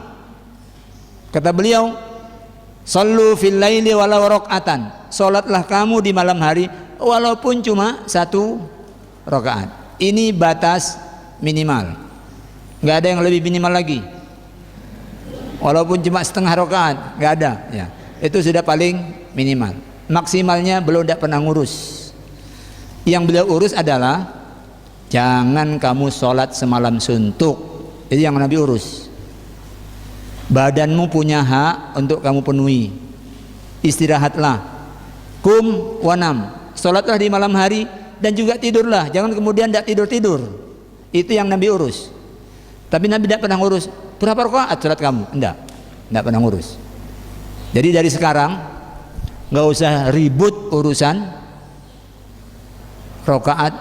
Kata beliau, "Shallu fil laili walau raka'atan." Salatlah kamu di malam hari walaupun cuma 1 rakaat. Ini batas minimal. Enggak ada yang lebih minimal lagi. Walaupun cuma setengah rakaat, enggak ada, ya. Itu sudah paling minimal. Maksimalnya beliau tidak pernah ngurus. Yang beliau urus adalah jangan kamu sholat semalam suntuk. Itu yang Nabi urus. Badanmu punya hak untuk kamu penuhi. Istirahatlah. Kum wanam. Salatlah di malam hari dan juga tidurlah. Jangan kemudian tidak tidur-tidur. Itu yang Nabi urus. Tapi Nabi tidak pernah ngurus berapa rakaat salat kamu. Tidak pernah ngurus. Jadi dari sekarang nggak usah ribut urusan rakaat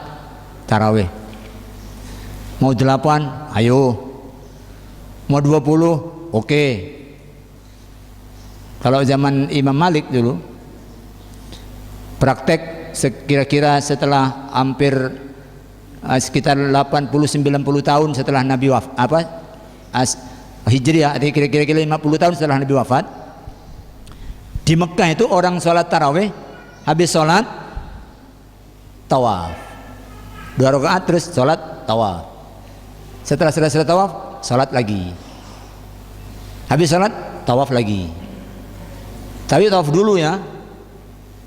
tarawih. Mau 8, ayo. Mau 20, oke. Kalau zaman Imam Malik dulu praktek kira-kira setelah hampir sekitar 80-90 tahun setelah Nabi wafat, Hijriah, kira-kira 50 tahun setelah Nabi wafat, di Mekah itu orang sholat tarawih habis sholat tawaf 2 rakaat, terus sholat tawaf. Setelah selesai tawaf sholat lagi, habis sholat tawaf lagi. Tapi tawaf dulu ya,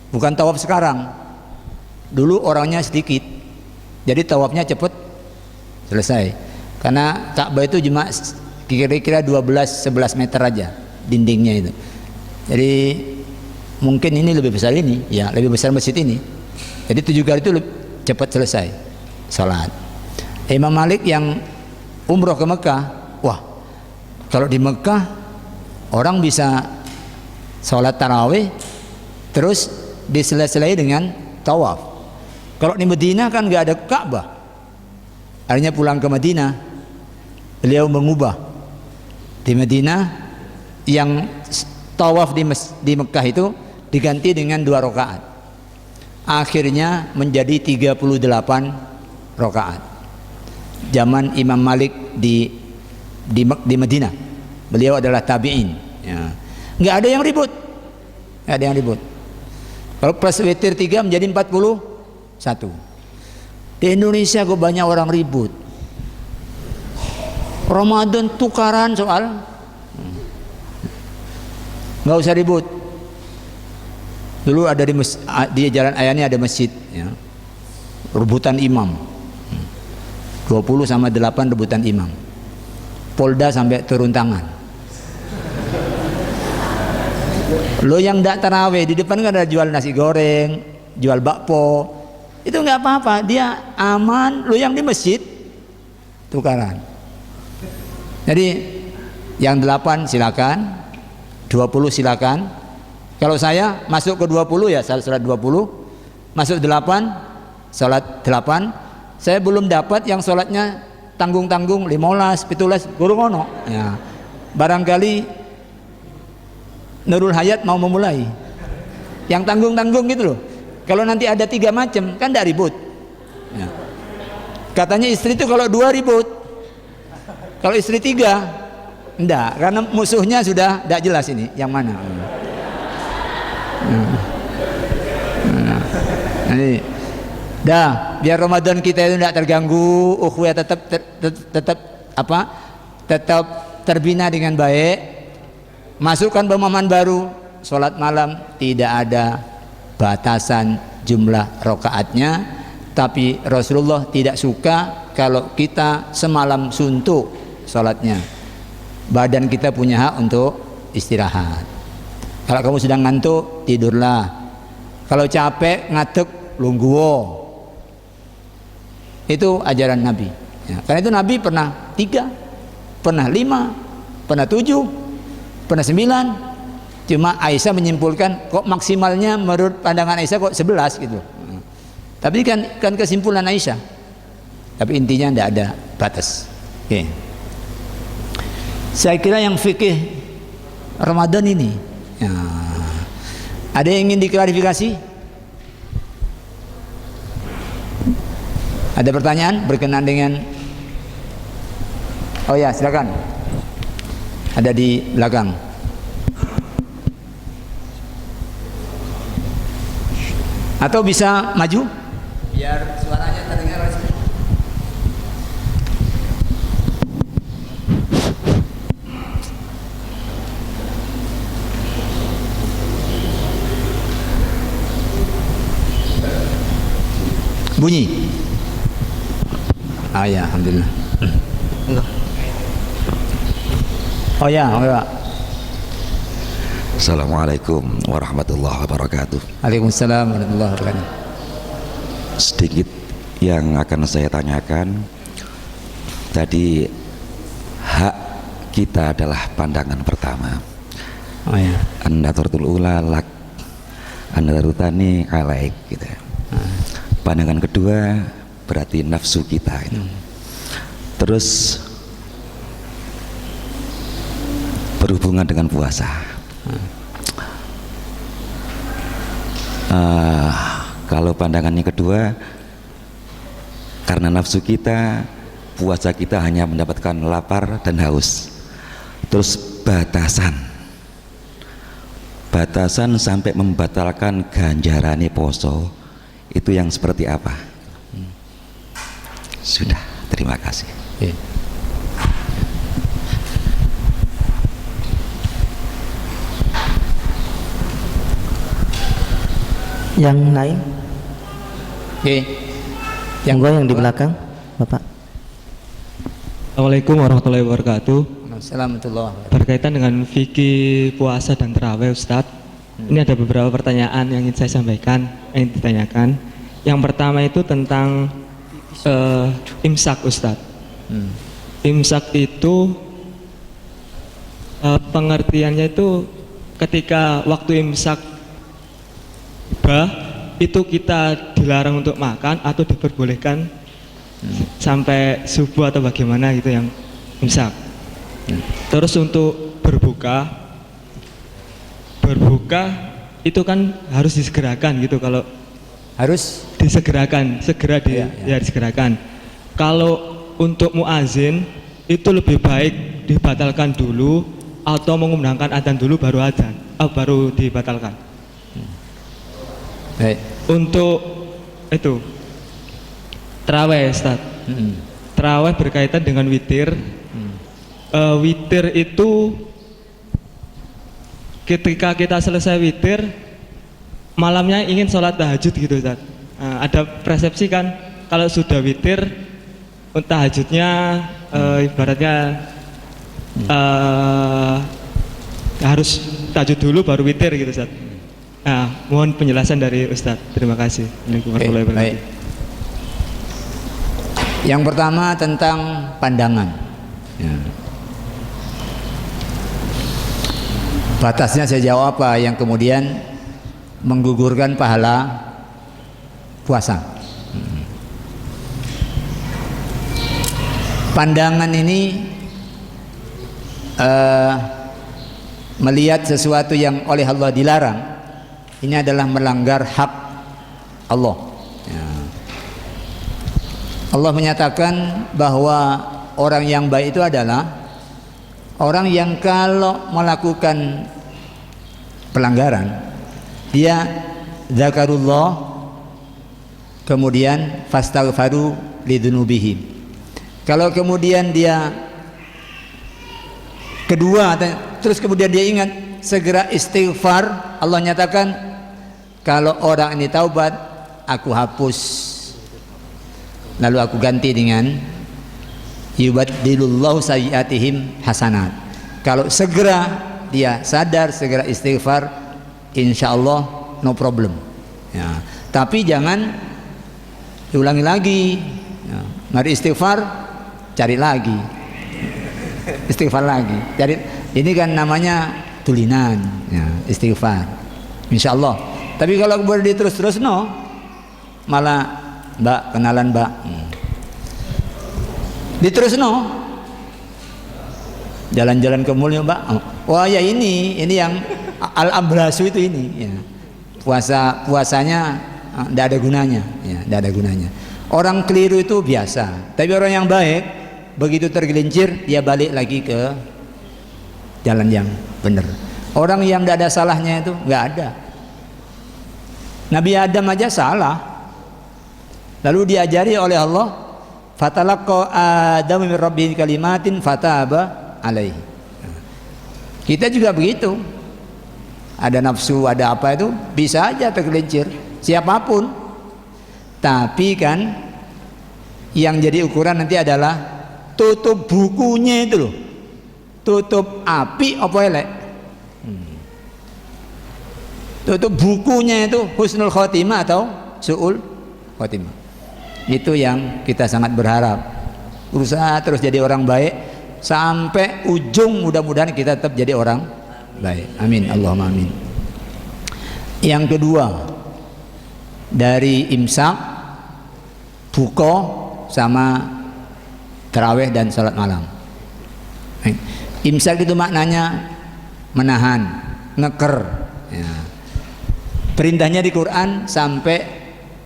bukan tawaf sekarang. Dulu orangnya sedikit, jadi tawafnya cepat selesai. Karena Ka'bah itu cuma kira-kira 12-11 meter aja dindingnya itu. Jadi mungkin ini lebih besar ini, ya lebih besar masjid ini. Jadi 7 kali itu cepat selesai sholat. Imam Malik yang umroh ke Mekah, wah kalau di Mekah orang bisa sholat tarawih terus diselesai dengan tawaf. Kalau di Madinah kan nggak ada Ka'bah, akhirnya pulang ke Madinah, beliau mengubah di Madinah yang tawaf di Mekah itu diganti dengan 2 rakaat. Akhirnya menjadi 38 rakaat. Zaman Imam Malik di Madinah. Beliau adalah tabi'in. Ya. Nggak ada yang ribut. Nggak ada yang ribut. Kalau plus witir 3 menjadi 41. Di Indonesia kok banyak orang ribut. Ramadan tukaran soal. Nggak usah ribut. Dulu ada di Jalan Ayani ada masjid, ya. Rebutan imam. 20 sama 8 rebutan imam. Polda sampai turun tangan. Lo yang tidak taraweh di depan kan ada jual nasi goreng, jual bakpo, itu nggak apa-apa, dia aman. Lo yang di masjid tukaran. Jadi yang 8 silakan, 20 silakan. Kalau saya masuk ke 20 ya saya salat 20, masuk 8 salat 8. Saya belum dapat yang sholatnya tanggung-tanggung 15, 17 guru ngono. Ya. Barangkali Nurul Hayat mau memulai yang tanggung-tanggung gitu loh. Kalau nanti ada 3 macam kan tidak ribut. Ya. Katanya istri itu kalau 2 ribut, kalau istri 3 enggak, karena musuhnya sudah tidak jelas ini yang mana. Jadi dah, biar Ramadan kita itu tidak terganggu, ukhuwah tetap terbina dengan baik. Masukkan pemahaman baru, sholat malam tidak ada batasan jumlah rakaatnya, tapi Rasulullah tidak suka kalau kita semalam suntuk sholatnya. Badan kita punya hak untuk istirahat. Kalau kamu sedang ngantuk, tidurlah. Kalau capek, ngatuk, lungguo. Itu ajaran Nabi. Ya, karena itu Nabi pernah 3, pernah 5, pernah 7, pernah 9. Cuma Aisyah menyimpulkan kok maksimalnya menurut pandangan Aisyah kok 11 gitu. Tapi kan kesimpulan Aisyah. Tapi intinya tidak ada batas. Oke. Saya kira yang fikih Ramadan ini, ya, ada yang ingin diklarifikasi? Ada pertanyaan berkenaan dengan? Oh ya, silakan. Ada di belakang. Atau bisa maju biar suaranya terdengar. Bunyi. Ah ya, alhamdulillah. Oh Oh ya, Pak. Assalamualaikum warahmatullahi wabarakatuh. Waalaikumsalam warahmatullahi wabarakatuh. Sedikit yang akan saya tanyakan. Tadi hak kita adalah pandangan pertama. Oh ya. An-nadhratul ula lak, an-nadhrutani alaik gitu. Pandangan kedua berarti nafsu kita itu. Terus berhubungan dengan puasa. Kalau pandangannya kedua, karena nafsu kita, puasa kita hanya mendapatkan lapar dan haus. Terus batasan sampai membatalkan ganjarane poso, itu yang seperti apa? Sudah, terima kasih. Yang lain? Oke. Yang di belakang, Bapak. Assalamualaikum warahmatullahi wabarakatuh. Assalamualaikum. Berkaitan dengan fikih puasa dan tarawih, Ustadz. Ini ada beberapa pertanyaan yang ingin saya sampaikan, yang ditanyakan. Yang pertama itu tentang imsak, Ustadz. Imsak itu pengertiannya itu ketika waktu imsak itu kita dilarang untuk makan atau diperbolehkan sampai subuh atau bagaimana gitu yang imsak. Terus untuk berbuka itu kan harus disegerakan gitu, kalau Harus disegerakan, disegerakan. Kalau untuk muazin itu lebih baik dibatalkan dulu atau mengumandangkan adzan dulu baru adzan, baru dibatalkan. baik. Untuk itu tarawih, Ustaz. Tarawih berkaitan dengan witir. Witir itu ketika kita selesai witir malamnya ingin sholat tahajud gitu, Ustaz. Ada persepsi kan kalau sudah witir tahajudnya ibaratnya harus tahajud dulu baru witir gitu, Ustaz. Nah, mohon penjelasan dari Ustadz. Terima kasih. Baik. Yang pertama tentang pandangan. Batasnya sejauh apa yang kemudian menggugurkan pahala puasa. Pandangan ini melihat sesuatu yang oleh Allah dilarang, ini adalah melanggar hak Allah. Allah menyatakan bahwa orang yang baik itu adalah orang yang kalau melakukan pelanggaran dia zakarullah kemudian fastaghfaru lidzunubihim. Kalau kemudian dia kedua terus kemudian dia ingat segera istighfar, Allah nyatakan kalau orang ini taubat aku hapus lalu aku ganti dengan yubaddilullahu sayyiatihim hasanat. Kalau segera dia sadar, segera istighfar, insya Allah no problem ya. Tapi jangan diulangi lagi ya. Mari istighfar, cari lagi istighfar lagi, cari. Ini kan namanya tulinan ya, istighfar insya Allah. Tapi kalau boleh diterus-terus no, malah Mbak, kenalan Mbak, diterus no, jalan-jalan ke mall Mbak, wah ya ini yang al-abrasu itu ini ya. Puasanya tidak ada gunanya ya, tidak ada gunanya. Orang keliru itu biasa, tapi orang yang baik begitu tergelincir dia balik lagi ke jalan yang benar. Orang yang tidak ada salahnya itu nggak ada. Nabi Adam aja salah, lalu diajari oleh Allah, fatalaqqa Adamu min rabbihi kalimatin fataba alaihi. Kita juga begitu, ada nafsu, ada apa itu bisa aja tergelincir siapapun. Tapi kan yang jadi ukuran nanti adalah tutup bukunya itu loh. tutup api apa elek? Tutup bukunya itu husnul khotimah atau su'ul khotimah. Itu yang kita sangat berharap. Berusaha terus jadi orang baik sampai ujung, mudah-mudahan kita tetap jadi orang baik. Amin, Allahumma amin. Yang kedua, dari imsak, buka sama tarawih dan salat malam. Imsak itu maknanya menahan, ngeker. Ya. Perintahnya di Quran sampai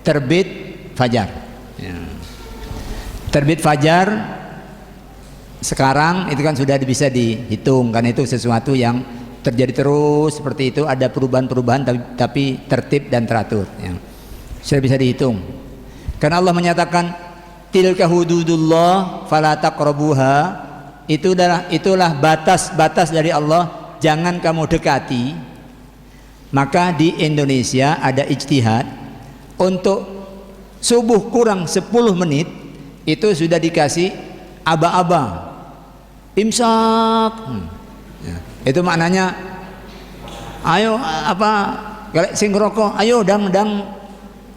terbit fajar. Ya. Terbit fajar sekarang itu kan sudah bisa dihitung, karena itu sesuatu yang terjadi terus seperti itu, ada perubahan-perubahan tapi tertib dan teratur. Ya. Sudah bisa dihitung. Karena Allah menyatakan tilka hududullah fala taqrabuha, itulah batas-batas dari Allah, jangan kamu dekati. Maka di Indonesia ada ijtihad untuk subuh kurang 10 menit itu sudah dikasih aba-aba imsak. Ya. Itu maknanya ayo apa sing rokok ayo dang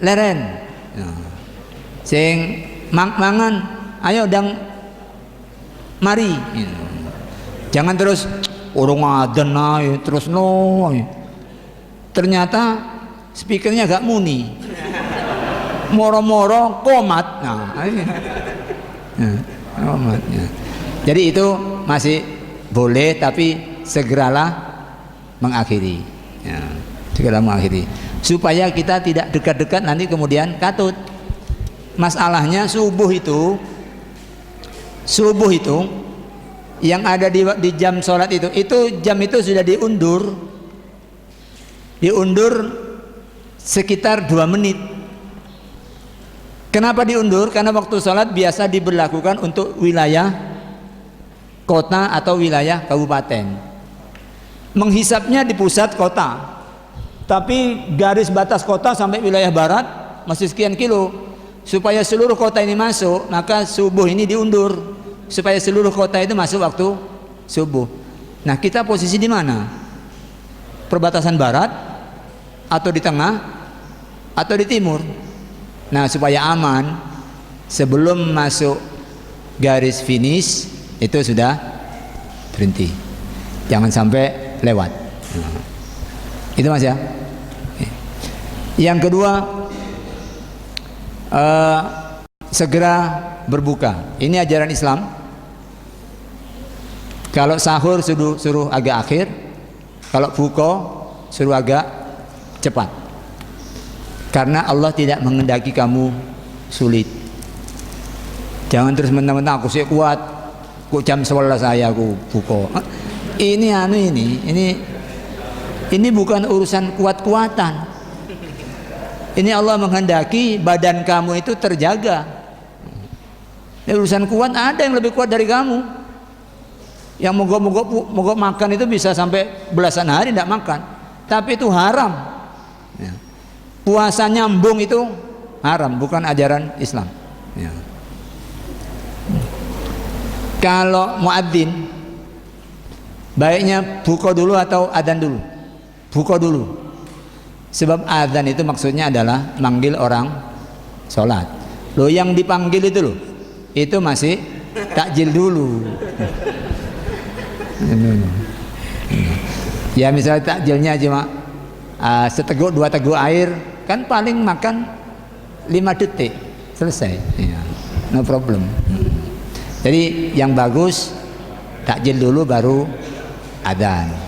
leren. Ya. Sing mangan ayo dang mari. Ya. Jangan terus urung adzan ae terus no. Ternyata speakernya gak muni, moro-moro komat. Nah, komat. Ya. Jadi itu masih boleh, tapi segeralah mengakhiri. Ya, segera mengakhiri supaya kita tidak dekat-dekat nanti kemudian katut. Masalahnya subuh itu yang ada di jam sholat itu jam itu sudah diundur sekitar 2 menit. Kenapa diundur? Karena waktu sholat biasa diberlakukan untuk wilayah kota atau wilayah kabupaten. Menghisapnya di pusat kota, tapi garis batas kota sampai wilayah barat masih sekian kilo. Supaya seluruh kota ini masuk, maka subuh ini diundur supaya seluruh kota itu masuk waktu subuh. Nah, kita posisi di mana? Perbatasan barat atau di tengah atau di timur. Nah, supaya aman sebelum masuk garis finish itu sudah berhenti, jangan sampai lewat. Nah, itu Mas ya. Yang kedua, segera berbuka. Ini ajaran Islam. Kalau sahur suruh agak akhir, kalau buka suruh agak cepat, karena Allah tidak menghendaki kamu sulit. Jangan terus mentang-mentang aku sih kuat, kok jam 11 saya aku buka. Ini bukan urusan kuat-kuatan. Ini Allah menghendaki badan kamu itu terjaga. Ini urusan kuat, ada yang lebih kuat dari kamu, yang mogok makan itu bisa sampai belasan hari tidak makan, tapi itu haram. Ya. Puasa nyambung itu haram, bukan ajaran Islam. Ya. Kalau muadzin baiknya buka dulu atau adzan dulu? Buka dulu, sebab adzan itu maksudnya adalah manggil orang sholat. Loh, yang dipanggil itu loh, itu masih takjil dulu. Ya misalnya takjilnya cuma seteguk 2 teguk air, kan paling makan 5 detik selesai. Ya, no problem. Jadi yang bagus takjil dulu baru adzan.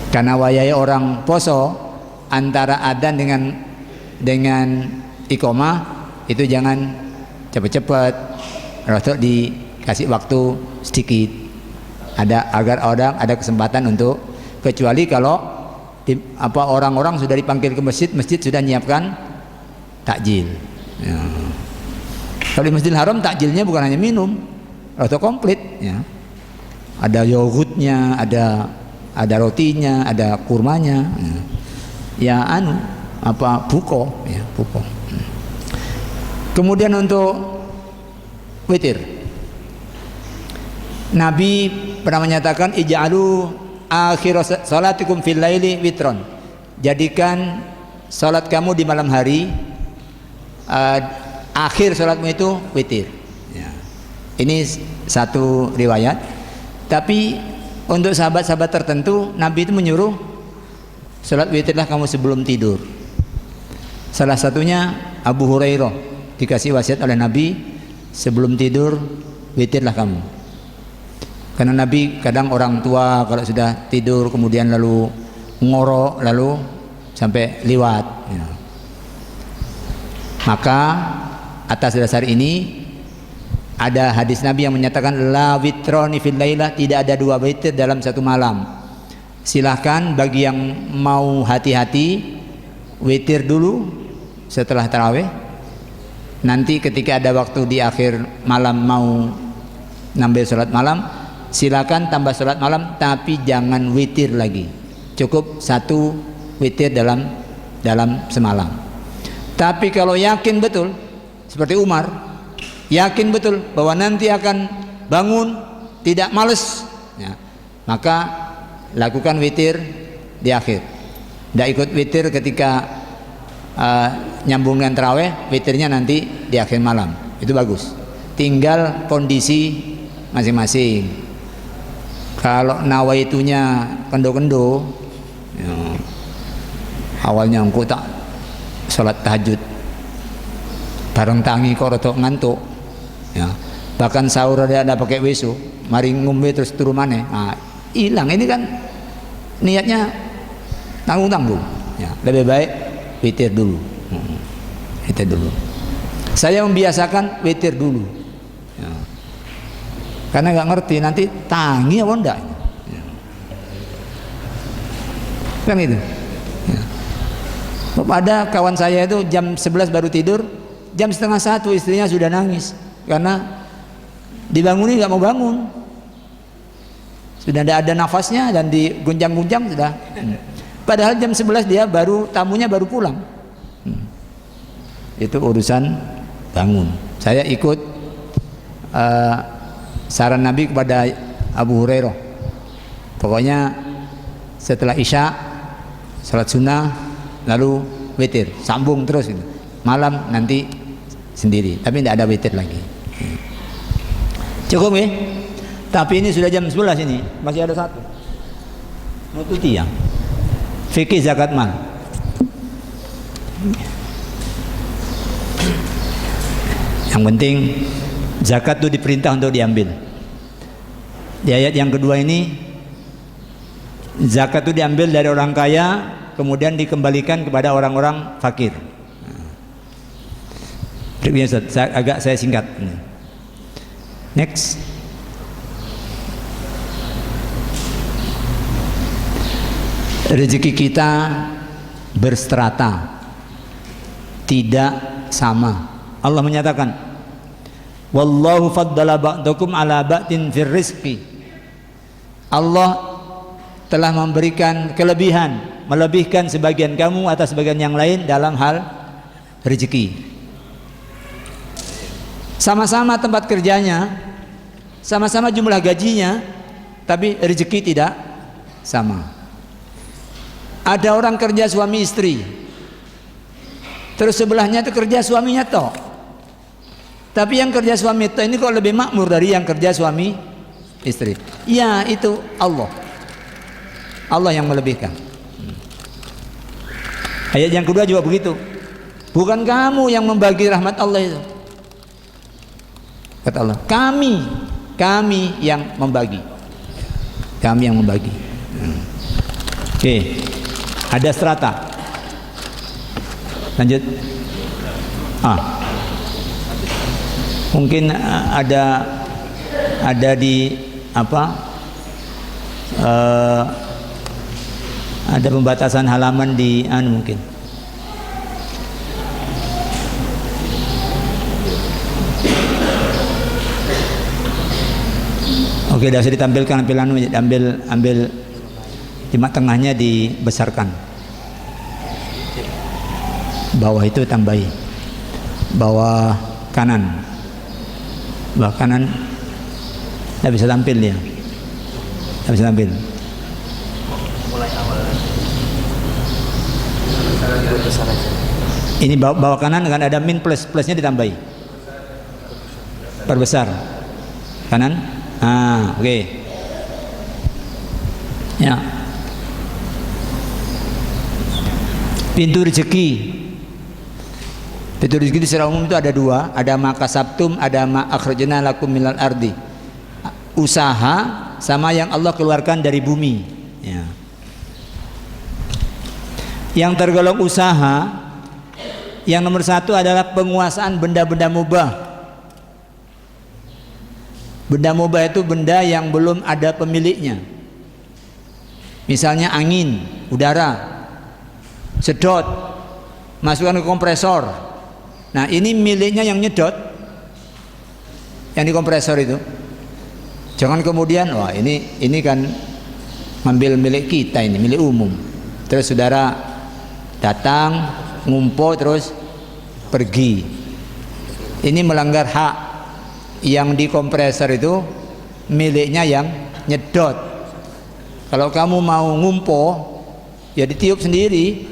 Karena wayai orang poso antara adzan dengan iqomah itu jangan cepet-cepet, rotok dikasih waktu sedikit, agar orang ada kesempatan untuk, kecuali kalau orang-orang sudah dipanggil ke masjid sudah menyiapkan takjil. Ya. Kalau di Masjidil Haram takjilnya bukan hanya minum, atau komplit. Ya. Ada yogurtnya, ada rotinya, ada kurmanya. Ya, buko. Ya, buko. Kemudian untuk witir, Nabi pernah menyatakan ij'alu akhir salatikum fil laili witron. Jadikan salat kamu di malam hari akhir salatmu itu witir. Ya. Ini satu riwayat. Tapi untuk sahabat-sahabat tertentu Nabi itu menyuruh salat witirlah kamu sebelum tidur. Salah satunya Abu Hurairah dikasih wasiat oleh Nabi, sebelum tidur witirlah kamu. Karena Nabi kadang orang tua kalau sudah tidur kemudian lalu ngorok lalu sampai liwat ya. Maka atas dasar ini ada hadis Nabi yang menyatakan la witroni fil lailah, tidak ada dua witir dalam satu malam. Silahkan bagi yang mau hati-hati witir dulu setelah tarawih. Nanti ketika ada waktu di akhir malam mau nambah sholat malam, silakan tambah sholat malam, tapi jangan witir lagi. Cukup satu witir dalam semalam. Tapi kalau yakin betul seperti Umar, yakin betul bahwa nanti akan bangun tidak males ya, maka lakukan witir di akhir. Tidak ikut witir ketika nyambung dengan tarawih, witirnya nanti di akhir malam. Itu bagus. Tinggal kondisi masing-masing. Kalau nawaitunya kendo-kendo ya, awalnya engkau tak sholat tahajud bareng tangi kok rotok ngantuk ya, bahkan sahur ada pakai wesu, mari ngombe terus turu maneh, nah, hilang. Ini kan niatnya tanggung-tanggung ya. Lebih baik witir dulu. Witir dulu. Saya membiasakan witir dulu ya. Karena nggak ngerti nanti tangi apa enggak ya. Kan itu ya. Ada kawan saya itu jam 11 baru tidur, jam setengah 1 istrinya sudah nangis karena dibangunin nggak mau bangun, sudah tidak ada nafasnya dan digunjang-gunjang sudah. Padahal jam 11 dia tamunya baru pulang. Itu urusan bangun. Saya ikut saran Nabi kepada Abu Hurairah, pokoknya setelah Isya salat sunnah lalu witir, sambung terus gitu. Malam nanti sendiri, tapi tidak ada witir lagi. Cukup ya? Tapi ini sudah jam 11 ini, masih ada satu nututi yang fikih zakat mal. Yang penting zakat itu diperintah untuk diambil. Di ayat yang kedua ini, zakat itu diambil dari orang kaya kemudian dikembalikan kepada orang-orang fakir. Saya singkat. Next. Rezeki kita berstrata, tidak sama. Allah menyatakan, wallahu faddala ba'dakum ala ba'din fir rizqi. Allah telah memberikan kelebihan, melebihkan sebagian kamu atas sebagian yang lain dalam hal rezeki. Sama-sama tempat kerjanya, sama-sama jumlah gajinya, tapi rezeki tidak sama. Ada orang kerja suami istri, terus sebelahnya itu kerja suaminya toh. Tapi yang kerja suami toh ini kok lebih makmur dari yang kerja suami istri. Ya itu Allah. Allah yang melebihkan. Ayat yang kedua juga begitu. Bukan kamu yang membagi rahmat Allah itu. Kata Allah, kami yang membagi. Kami yang membagi. Oke. Ada strata. Lanjut. Mungkin ada di apa? Ada pembatasan halaman di mungkin. Oke, sudah ditampilkan tampilan, ambil cuma tengahnya dibesarkan, bawah itu tambahi, bawah kanan Nggak bisa tampil dia. Nggak bisa tampil. Ini bawah kanan kan ada min plusnya ditambahi. Perbesar. Kanan. Oke. Ya. Pintu rezeki. Pintu rezeki secara umum itu ada dua, ada makasabtum, ada ma akhrajna lakum minal ardi. Usaha sama yang Allah keluarkan dari bumi. Ya. Yang tergolong usaha, yang nomor satu adalah penguasaan benda-benda mubah. Benda mubah itu benda yang belum ada pemiliknya. Misalnya angin, udara, sedot, masukkan ke kompresor. Nah ini miliknya yang nyedot, yang di kompresor itu. Jangan kemudian, wah ini kan ngambil milik kita, ini milik umum. Terus saudara datang, ngumpo terus pergi. Ini melanggar hak. Yang di kompresor itu miliknya yang nyedot. Kalau kamu mau ngumpo, ya ditiup sendiri,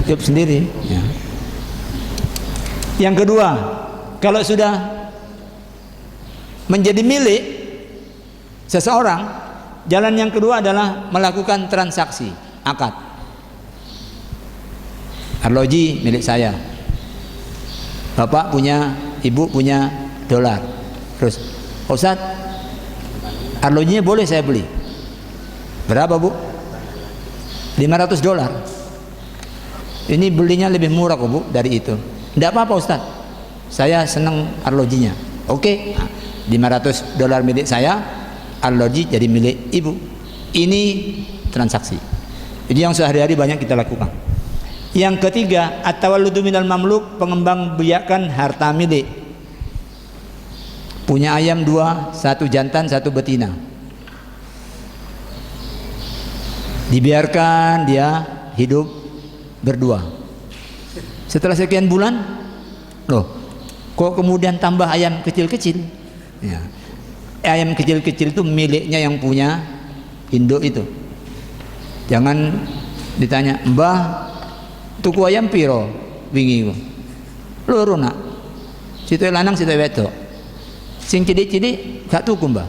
tiup sendiri. Ya. Yang kedua, kalau sudah menjadi milik seseorang, jalan yang kedua adalah melakukan transaksi, akad. Arloji milik saya, bapak punya, ibu punya dolar. Terus, Ustaz, arlojinya boleh saya beli. Berapa bu? 500 dolar. Ini belinya lebih murah kok bu dari itu. Tidak apa-apa Ustaz, saya senang arlojinya. Oke, 500 dolar milik saya, arloji jadi milik ibu. Ini transaksi. Jadi yang sehari-hari banyak kita lakukan. Yang ketiga, at-tawalludu minal mamluk, pengembangbiakan harta milik. Punya ayam 2, 1 jantan, 1 betina. Dibiarkan dia hidup berdua. Setelah sekian bulan, loh, kok kemudian tambah ayam kecil-kecil? Ya. Ayam kecil-kecil itu miliknya yang punya induk itu. Jangan ditanya, Mbah, tuku ayam piro wingi ku? Loro nak. Situ lanang, situ wedok. Sing cilik-cilik gak tuku, Mbah.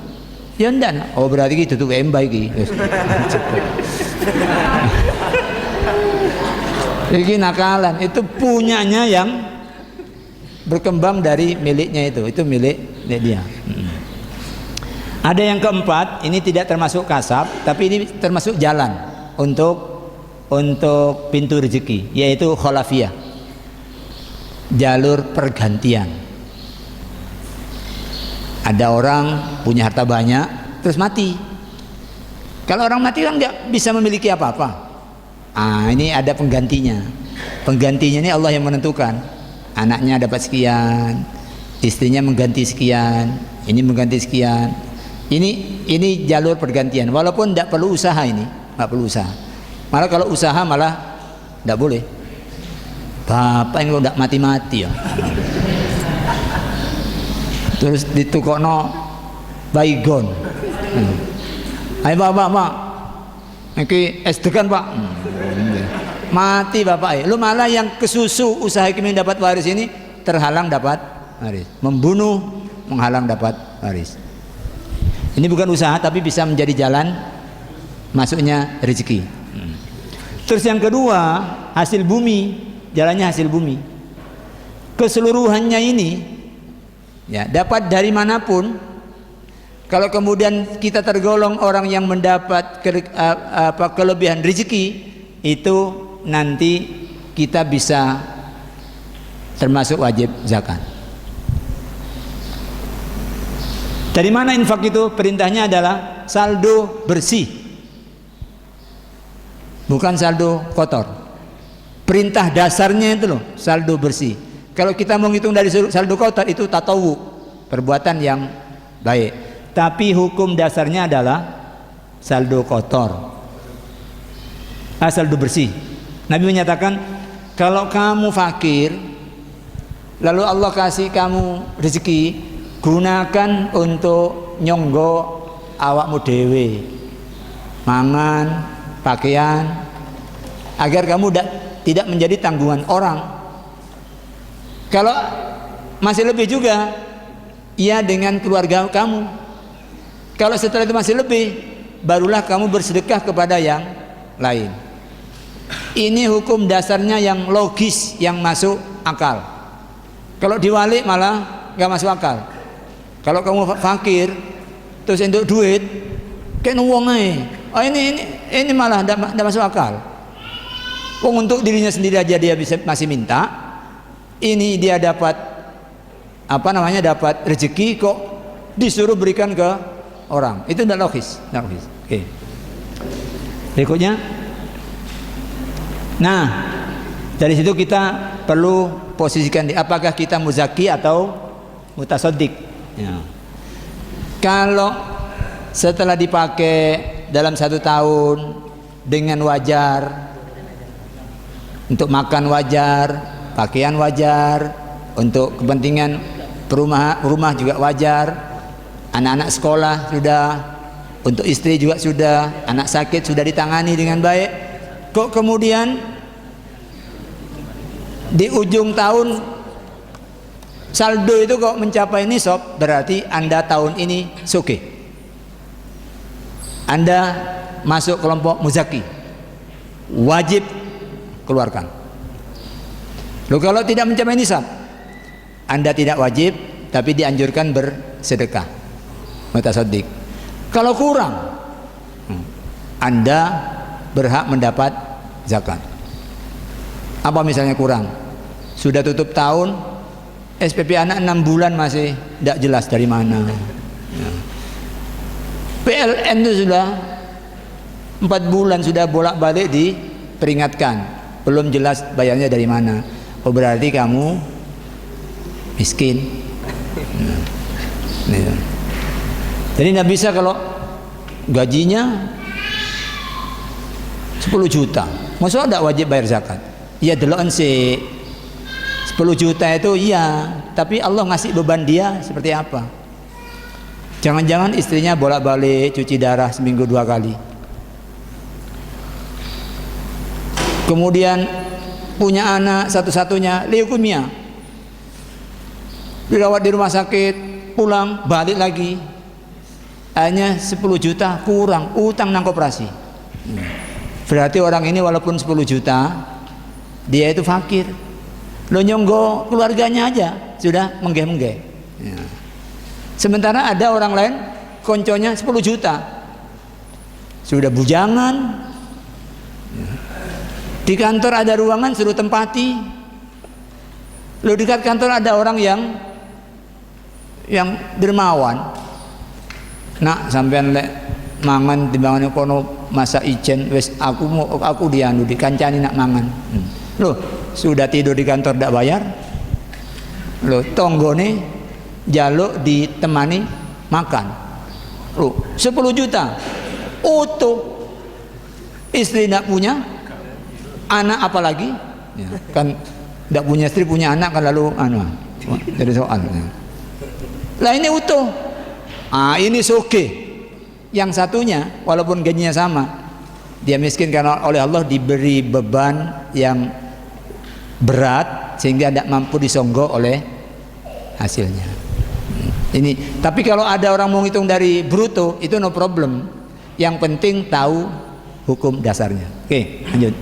Ya ndak nak. Oh berarti iki tuku mbah iki. Iki nakalan, itu punyanya yang berkembang dari miliknya itu milik dia. Ada yang keempat, ini tidak termasuk kasab, tapi ini termasuk jalan untuk pintu rezeki, yaitu kholafiyah, jalur pergantian. Ada orang punya harta banyak terus mati. Kalau orang mati kan nggak bisa memiliki apa-apa. Ini ada penggantinya. Penggantinya ini Allah yang menentukan. Anaknya dapat sekian, istrinya mengganti sekian, ini mengganti sekian. Ini jalur pergantian. Walaupun tidak perlu usaha, ini nggak perlu usaha. Malah kalau usaha malah tidak boleh. Bapak ini udah mati-mati ya. Terus ditukokno baygon. Ayo bapak, ini es-degan pak. Mati bapak. Lu malah yang kesusu usaha yang dapat waris ini terhalang dapat waris. Membunuh menghalang dapat waris. Ini bukan usaha tapi bisa menjadi jalan masuknya rezeki. Terus yang kedua, hasil bumi, jalannya hasil bumi. Keseluruhannya ini ya dapat dari manapun. Kalau kemudian kita tergolong orang yang mendapat kelebihan rezeki, itu nanti kita bisa termasuk wajib zakat. Dari mana infak itu? Perintahnya adalah saldo bersih, bukan saldo kotor. Perintah dasarnya itu loh, saldo bersih. Kalau kita menghitung dari saldo kotor itu tatawu, perbuatan yang baik. Tapi hukum dasarnya adalah saldo kotor, saldo bersih. Nabi menyatakan, kalau kamu fakir, lalu Allah kasih kamu rezeki, gunakan untuk nyonggo awakmu dewe, mangan, pakaian, agar kamu tidak menjadi tanggungan orang. Kalau masih lebih juga, ya dengan keluarga kamu. Kalau setelah itu masih lebih, barulah kamu bersedekah kepada yang lain. Ini hukum dasarnya yang logis, yang masuk akal. Kalau diwalik malah gak masuk akal. Kalau kamu fakir terus untuk duit kayak wong ae. Oh ini malah tidak masuk akal. Wong untuk dirinya sendiri aja dia masih minta. Ini dia dapat dapat rezeki kok disuruh berikan ke orang. Itu tidak logis, Oke. Berikutnya. Nah, dari situ kita perlu posisikan apakah kita muzaki atau mutasaddiq. Ya. Kalau setelah dipakai dalam 1 tahun dengan wajar, untuk makan wajar, pakaian wajar, untuk kepentingan rumah juga wajar, anak-anak sekolah sudah, untuk istri juga sudah, anak sakit sudah ditangani dengan baik. Kok kemudian di ujung tahun saldo itu kok mencapai nisab, berarti Anda tahun ini suki, Anda masuk kelompok muzaki, wajib keluarkan. Loh, kalau tidak mencapai nisab, Anda tidak wajib, tapi dianjurkan bersedekah, mutasaddiq. Kalau kurang, Anda berhak mendapat zakat. Apa misalnya kurang? Sudah tutup tahun, SPP anak 6 bulan masih tidak jelas dari mana. Ya. PLN itu sudah 4 bulan sudah bolak-balik diperingatkan, belum jelas bayarnya dari mana. Oh, berarti kamu miskin. Nah. Jadi tidak bisa kalau gajinya 10 juta, maksudnya tidak wajib bayar zakat. Ya deloken sih 10 juta itu iya, tapi Allah ngasih beban dia seperti apa? Jangan-jangan istrinya bolak-balik cuci darah seminggu 2 kali, kemudian punya anak satu-satunya leukemia, dirawat di rumah sakit, pulang balik lagi, hanya 10 juta kurang, utang nang koperasi. Berarti orang ini walaupun 10 juta dia itu fakir. Lo nyonggo keluarganya aja sudah menggeh-menggeh. Ya. Sementara ada orang lain konconya 10 juta sudah bujangan. Ya. Di kantor ada ruangan suruh tempati. Lo dekat kantor ada orang yang dermawan. Nak sampean lek mangan timbangan kono masa ijen wis aku dianu dikancani nak mangan. Loh, sudah tidur di kantor tidak bayar. Loh, tonggone jaluk ditemani makan. Loh, 10 juta utuh, istri tidak punya, anak apalagi ya, kan tidak punya istri punya anak kan lalu jadi soal ya. Lah ini utuh. Ini soke. Yang satunya walaupun gajinya sama, dia miskin karena oleh Allah diberi beban yang berat sehingga tidak mampu disonggo oleh hasilnya. Ini tapi kalau ada orang mau ngitung dari bruto itu no problem. Yang penting tahu hukum dasarnya. Oke, lanjut.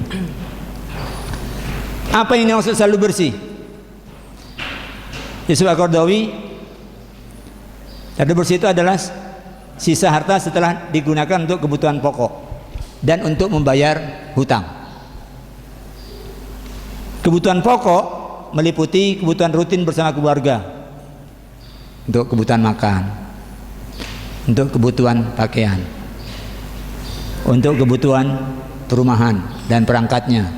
Apa ini maksud selalu bersih? Yusuf Al-Qaradawi, selalu bersih itu adalah sisa harta setelah digunakan untuk kebutuhan pokok dan untuk membayar hutang. Kebutuhan pokok meliputi kebutuhan rutin bersama keluarga, untuk kebutuhan makan, untuk kebutuhan pakaian, untuk kebutuhan perumahan dan perangkatnya,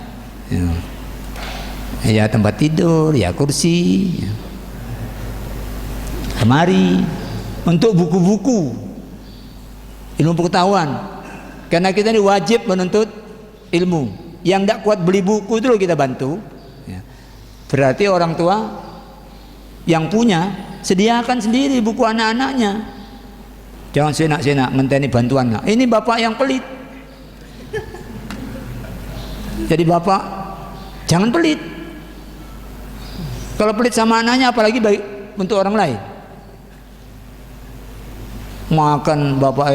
ya tempat tidur, ya kursi, ya, lemari, untuk buku-buku ilmu pengetahuan, karena kita ini wajib menuntut ilmu. Yang tidak kuat beli buku itu kita bantu ya. Berarti orang tua yang punya sediakan sendiri buku anak-anaknya. Jangan senak-senak ngenteni bantuan. Ini bapak yang pelit. Jadi bapak jangan pelit. Kalau pelit sama anaknya, apalagi baik untuk orang lain. Makan bapak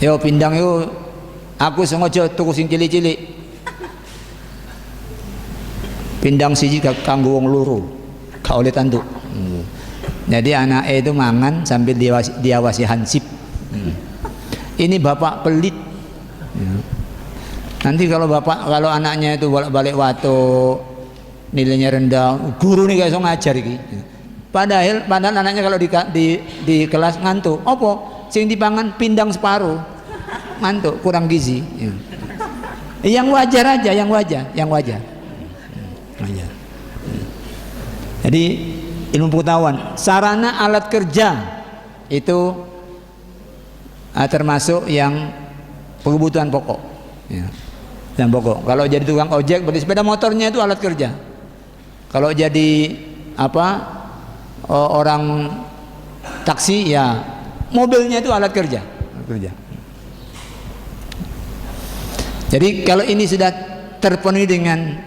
yo pindang yo, aku sengaja tuku sing cilik-cilik. Pindang siji kanggo wong loro, gak oleh tanduk. Jadi anak itu mangan sambil diawasi hansip. Ini bapak pelit. Nanti kalau anaknya itu balik wato, nilainya rendah, guru nih gak iso ngajar iki. Padahal anaknya kalau di kelas ngantuk, opo sing dipangan pindang separuh, ngantuk, kurang gizi. Yang wajar aja, yang wajar. Jadi ilmu pengetahuan, sarana alat kerja itu termasuk yang kebutuhan pokok. Dan pokok. Kalau jadi tukang ojek, berarti sepeda motornya itu alat kerja. Kalau jadi orang taksi, ya mobilnya itu alat kerja. Jadi kalau ini sudah terpenuhi dengan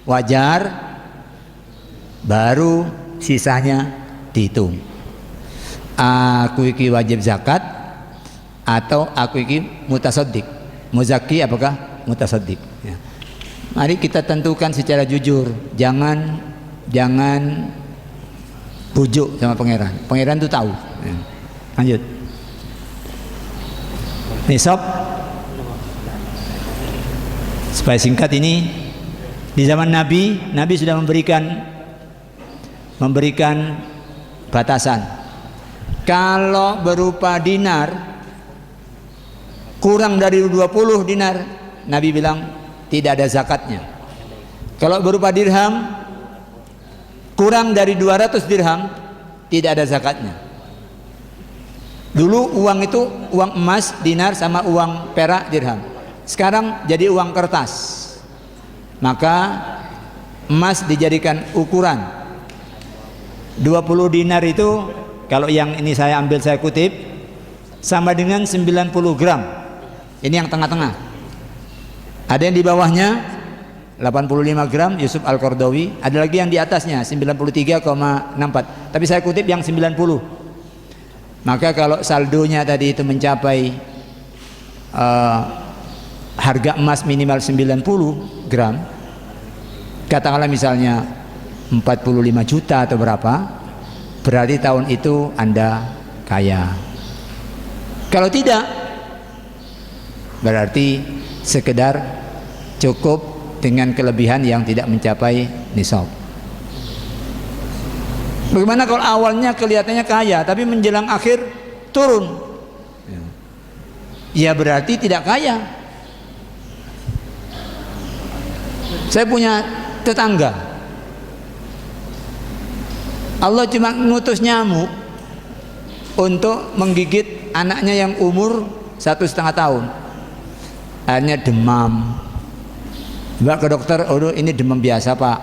wajar, baru sisanya dihitung. Aku iki wajib zakat atau aku iki mutasaddiq. Muzaki apakah mutasaddiq? Ya. Mari kita tentukan secara jujur. Jangan bujuk sama pangeran. Pangeran itu tahu. Ya. Lanjut. Nisab. Supaya singkat ini, di zaman Nabi sudah memberikan batasan. Kalau berupa dinar kurang dari 20 dinar, Nabi bilang tidak ada zakatnya. Kalau berupa dirham kurang dari 200 dirham, tidak ada zakatnya. Dulu uang itu uang emas dinar sama uang perak dirham. Sekarang jadi uang kertas. Maka emas dijadikan ukuran. 20 dinar itu, kalau yang ini saya kutip, sama dengan 90 gram. Ini yang tengah-tengah. Ada yang di bawahnya 85 gram, Yusuf Al-Qardawi. Ada lagi yang di atasnya 93,64. Tapi saya kutip yang 90. Maka kalau saldonya tadi itu mencapai harga emas minimal 90 gram, katakanlah misalnya 45 juta atau berapa, berarti tahun itu Anda kaya. Kalau tidak, berarti sekedar cukup dengan kelebihan yang tidak mencapai nisab. Bagaimana kalau awalnya kelihatannya kaya tapi menjelang akhir turun? Ya berarti tidak kaya. Saya punya tetangga, Allah cuma ngutus nyamuk untuk menggigit anaknya yang umur 1,5 tahun. Akhirnya demam. Mbak ke dokter, oh ini demam biasa pak.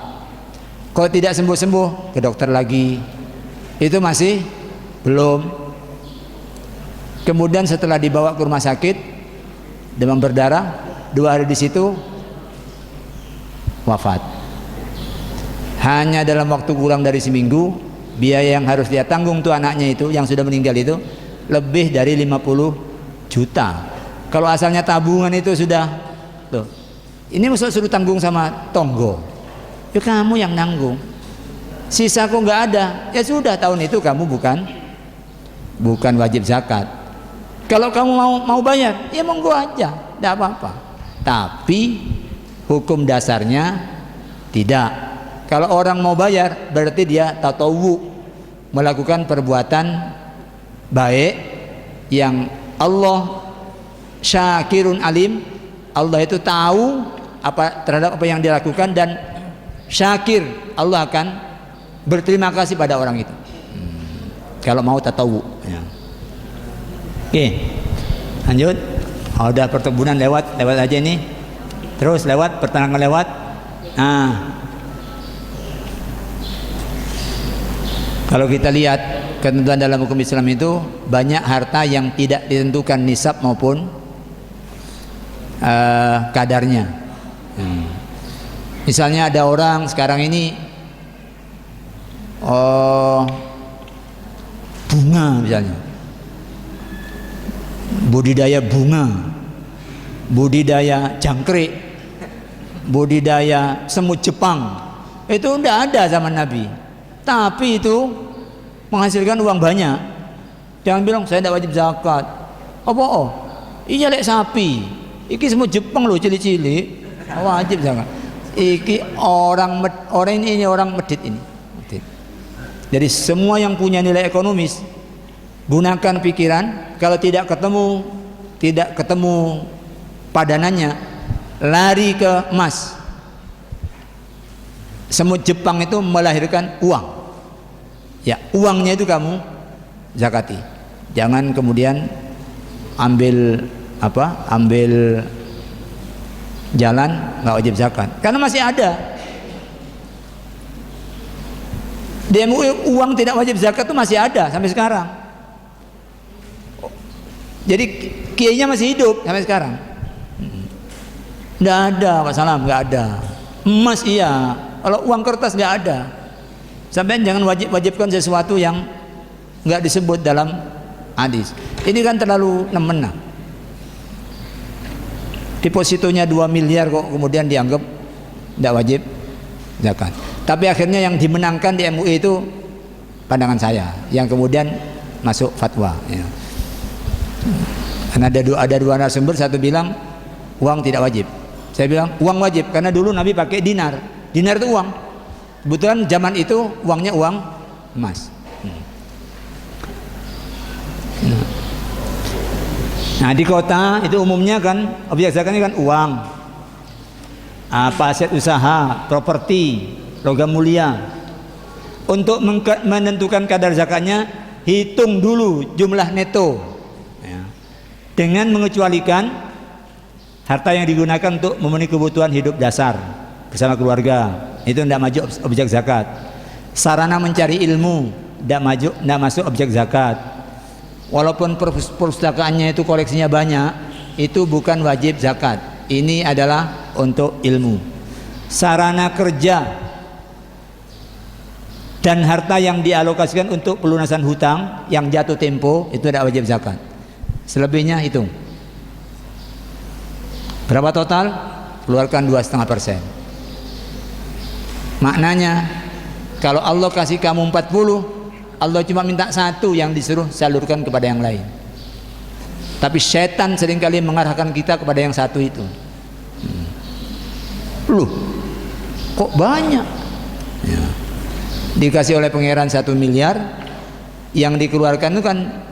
Kok tidak sembuh-sembuh? Ke dokter lagi. Itu masih belum. Kemudian setelah dibawa ke rumah sakit, demam berdarah, 2 hari di situ wafat. Hanya dalam waktu kurang dari seminggu, biaya yang harus dia tanggung tuh anaknya itu yang sudah meninggal itu lebih dari 50 juta. Kalau asalnya tabungan itu sudah tuh, ini maksud suruh tanggung sama tonggo, ya kamu yang nanggung, sisaku nggak ada, ya sudah tahun itu kamu bukan wajib zakat. Kalau kamu mau bayar, ya monggo aja, tidak apa-apa. Tapi hukum dasarnya tidak. Kalau orang mau bayar, berarti dia tatawu, melakukan perbuatan baik yang Allah syakirun alim. Allah itu tahu terhadap apa yang dilakukan, dan syakir, Allah akan berterima kasih pada orang itu. Kalau mau tatawu. Ya. Oke, lanjut. Udah perkebunan lewat aja ini. Terus lewat, pertanakan lewat. Kalau kita lihat ketentuan dalam hukum Islam itu banyak harta yang tidak ditentukan nisab maupun kadarnya. Misalnya ada orang sekarang ini bunga misalnya, budidaya bunga, budidaya jangkrik, budidaya semut Jepang, itu tidak ada zaman Nabi. Tapi itu menghasilkan uang banyak. Jangan bilang saya tidak wajib zakat. Apa? Iya lek sapi. Iki semut Jepang loh cili-cili. Wajib zakat. Iki orang ini orang medit ini. Medit. Jadi semua yang punya nilai ekonomis gunakan pikiran. Kalau tidak ketemu padanannya, lari ke emas. Semut Jepang itu melahirkan uang. Ya, uangnya itu kamu zakati. Jangan kemudian ambil jalan nggak wajib zakat. Karena masih ada. Di MUI uang tidak wajib zakat itu masih ada sampai sekarang. Jadi kiainya masih hidup sampai sekarang. Nggak ada, Pak Salam, nggak ada. Emas iya, kalau uang kertas nggak ada. Sampai jangan wajibkan sesuatu yang nggak disebut dalam hadis. Ini kan terlalu nemen. Depositonya 2 miliar kok kemudian dianggap tidak wajib zakat. Tapi akhirnya yang dimenangkan di MUI itu pandangan saya, yang kemudian masuk fatwa. Ya. Karena ada dua narasumber, satu bilang uang tidak wajib. Saya bilang uang wajib karena dulu Nabi pakai dinar. Dinar itu uang. Kebetulan zaman itu uangnya uang emas. Nah di kota itu umumnya kan objek zakatnya kan uang, aset usaha, properti, logam mulia. Untuk menentukan kadar zakatnya, hitung dulu jumlah neto, ya. Dengan mengecualikan harta yang digunakan untuk memenuhi kebutuhan hidup dasar bersama keluarga. Itu tidak maju objek zakat. Sarana mencari ilmu tidak masuk objek zakat. Walaupun perpustakaannya itu koleksinya banyak, itu bukan wajib zakat. Ini adalah untuk ilmu. Sarana kerja dan harta yang dialokasikan untuk pelunasan hutang yang jatuh tempo itu tidak wajib zakat. Selebihnya hitung. Berapa total? Keluarkan 2,5%. Maknanya kalau Allah kasih kamu 40, Allah cuma minta 1 yang disuruh salurkan kepada yang lain. Tapi setan seringkali mengarahkan kita kepada yang 1 itu. Loh, kok banyak? Ya. Dikasih oleh pangeran 1 miliar, yang dikeluarkan itu kan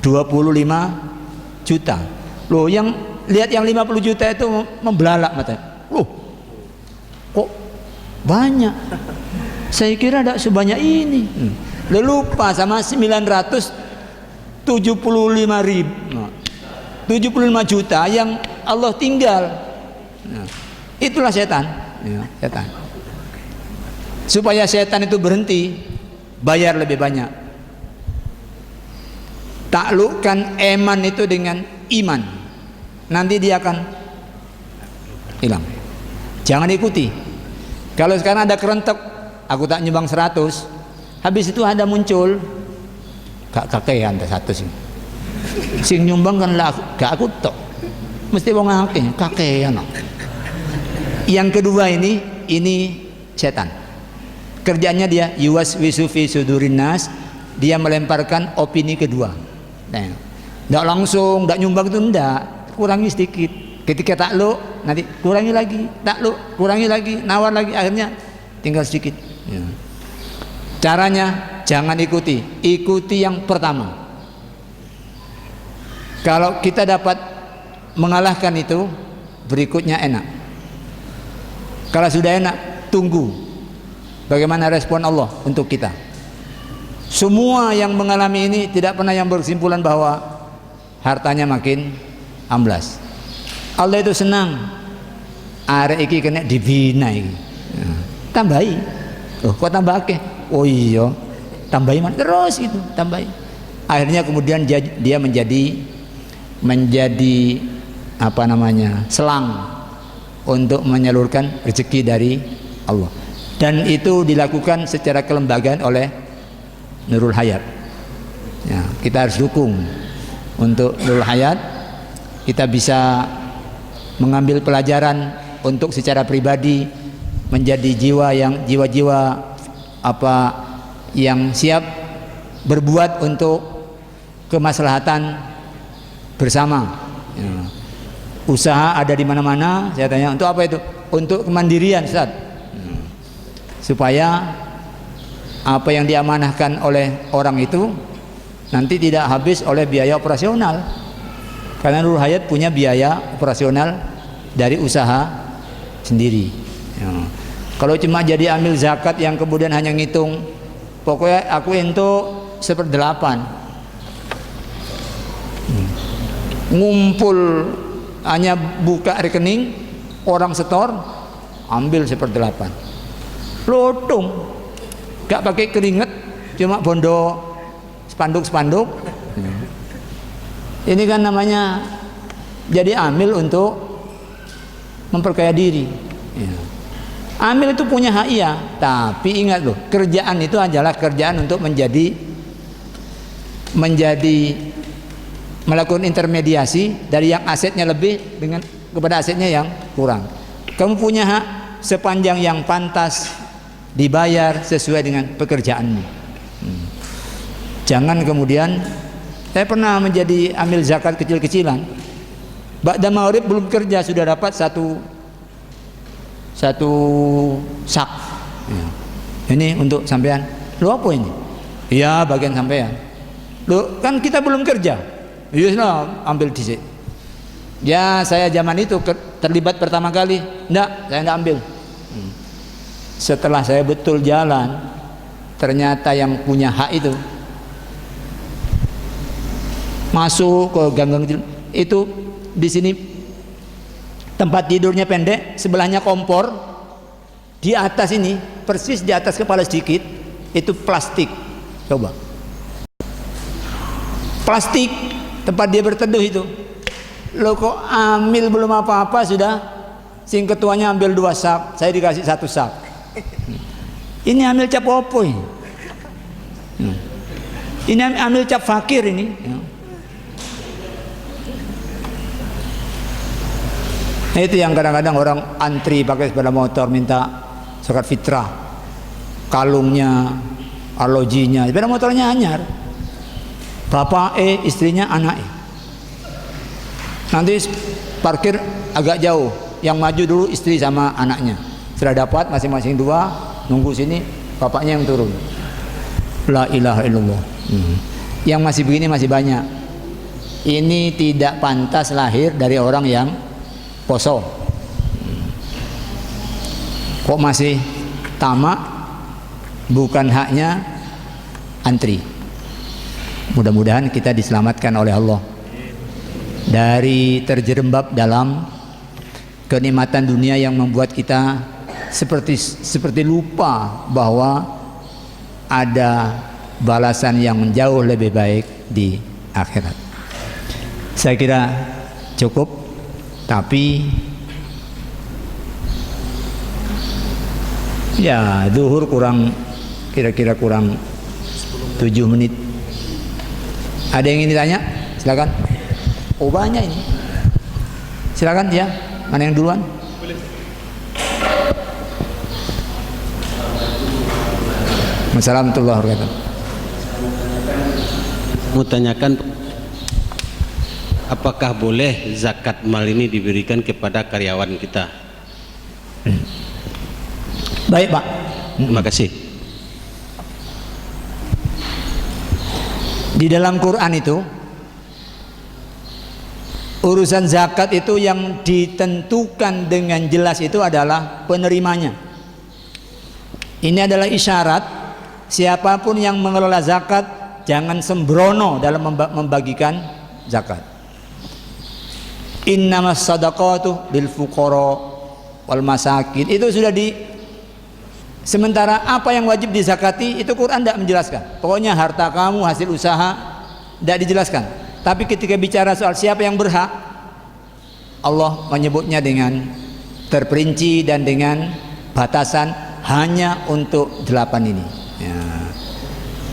25 juta. Loh, yang lihat yang 50 juta itu membelalak mata. Loh, kok banyak? Saya kira tidak sebanyak ini. Lupa sama 975 juta yang Allah tinggal. Nah, itulah setan. Ya, setan. Supaya setan itu berhenti, bayar lebih banyak. Taklukkan eman itu dengan iman. Nanti dia akan hilang. Jangan ikuti. Kalau sekarang ada kerentek, aku tak nyumbang 100. Habis itu ada muncul kakean 100 sing nyumbang kan lah gak aku tok, mesti wong akeh kakean. Yang kedua ini setan. Kerjanya dia yuwaswisu fi sudurin nas, dia melemparkan opini kedua. Nah, enggak langsung enggak nyumbang itu enggak, kurangi sedikit. Ketika takluk nanti kurangi lagi, takluk kurangi lagi, nawar lagi, akhirnya tinggal sedikit. Ya. Caranya jangan ikuti yang pertama. Kalau kita dapat mengalahkan itu, berikutnya enak. Kalau sudah enak, tunggu bagaimana respon Allah untuk kita. Semua yang mengalami ini tidak pernah yang berkesimpulan bahwa hartanya makin amblas. Allah itu senang. Arek iki kena dibina iki. Tambahi. Oh, kok tambah akeh? Oh iya, tambahin mana, terus gitu tambahin. Akhirnya kemudian dia menjadi apa namanya, selang untuk menyalurkan rezeki dari Allah. Dan itu dilakukan secara kelembagaan oleh Nurul Hayat. Ya, kita harus dukung untuk Nurul Hayat. Kita bisa mengambil pelajaran untuk secara pribadi menjadi jiwa-jiwa apa yang siap berbuat untuk kemaslahatan bersama. Ya. Usaha ada di mana-mana. Saya tanya, untuk apa itu? Untuk kemandirian, Ustaz. Supaya apa yang diamanahkan oleh orang itu nanti tidak habis oleh biaya operasional. Karena Nurul Hayat punya biaya operasional dari usaha sendiri. Ya. Kalau cuma jadi amil zakat yang kemudian hanya ngitung, pokoknya aku itu 1/8, ngumpul hanya buka rekening, orang setor, ambil 1/8, lotung, gak pakai keringet, cuma bondo spanduk-spanduk. Ini kan namanya jadi amil untuk memperkaya diri. Ya. Amil itu punya hak, iya, tapi ingat loh, kerjaan itu adalah kerjaan untuk menjadi melakukan intermediasi dari yang asetnya lebih dengan kepada asetnya yang kurang. Kamu punya hak sepanjang yang pantas dibayar sesuai dengan pekerjaanmu. Jangan kemudian, saya pernah menjadi amil zakat kecil-kecilan, ba'da maghrib belum kerja sudah dapat satu sak. Ya. Ini untuk sampean. Lo apa ini? Iya, bagian sampean. Lo kan kita belum kerja. Iya, ambil di. Ya, saya zaman itu terlibat pertama kali. Enggak, saya enggak ambil. Setelah saya betul jalan, ternyata yang punya hak itu masuk ke gang-gang itu, di sini tempat tidurnya pendek, sebelahnya kompor, di atas ini persis di atas kepala sedikit itu plastik. Coba plastik tempat dia berteduh itu. Lo kok ambil belum apa-apa sudah sing ketuanya ambil 2 sak, saya dikasih 1 sak. Ini ambil cap opo ini? Ini ambil cap fakir ini. Nah, itu yang kadang-kadang orang antri pakai sepeda motor minta zakat fitrah, kalungnya, alojinya, sepeda motornya anyar, bapak istrinya anak nanti parkir agak jauh, yang maju dulu istri sama anaknya, sudah dapat masing-masing 2, nunggu sini bapaknya yang turun. La ilaha illallah. Yang masih begini masih banyak. Ini tidak pantas lahir dari orang yang poso. Kok masih tamak, bukan haknya antri. Mudah-mudahan kita diselamatkan oleh Allah dari terjerembab dalam kenikmatan dunia yang membuat kita seperti lupa bahwa ada balasan yang jauh lebih baik di akhirat. Saya kira cukup, tapi ya zuhur kira-kira kurang 7 menit. Ada yang ingin ditanya? Silakan. Oh, banyak ini. Silakan ya. Mana yang duluan? Assalamualaikum warahmatullahi wabarakatuh. Mau tanyakan, apakah boleh zakat mal ini diberikan kepada karyawan kita? Baik, Pak. Terima kasih. Di dalam Quran itu urusan zakat itu yang ditentukan dengan jelas itu adalah penerimanya. Ini adalah isyarat siapapun yang mengelola zakat jangan sembrono dalam membagikan zakat. Innamas sadaqatu lil fuqara wal masakin, itu sudah Sementara apa yang wajib dizakati itu Quran tidak menjelaskan. Pokoknya harta kamu, hasil usaha, tidak dijelaskan. Tapi ketika bicara soal siapa yang berhak, Allah menyebutnya dengan terperinci dan dengan batasan hanya untuk 8 ini. Ya.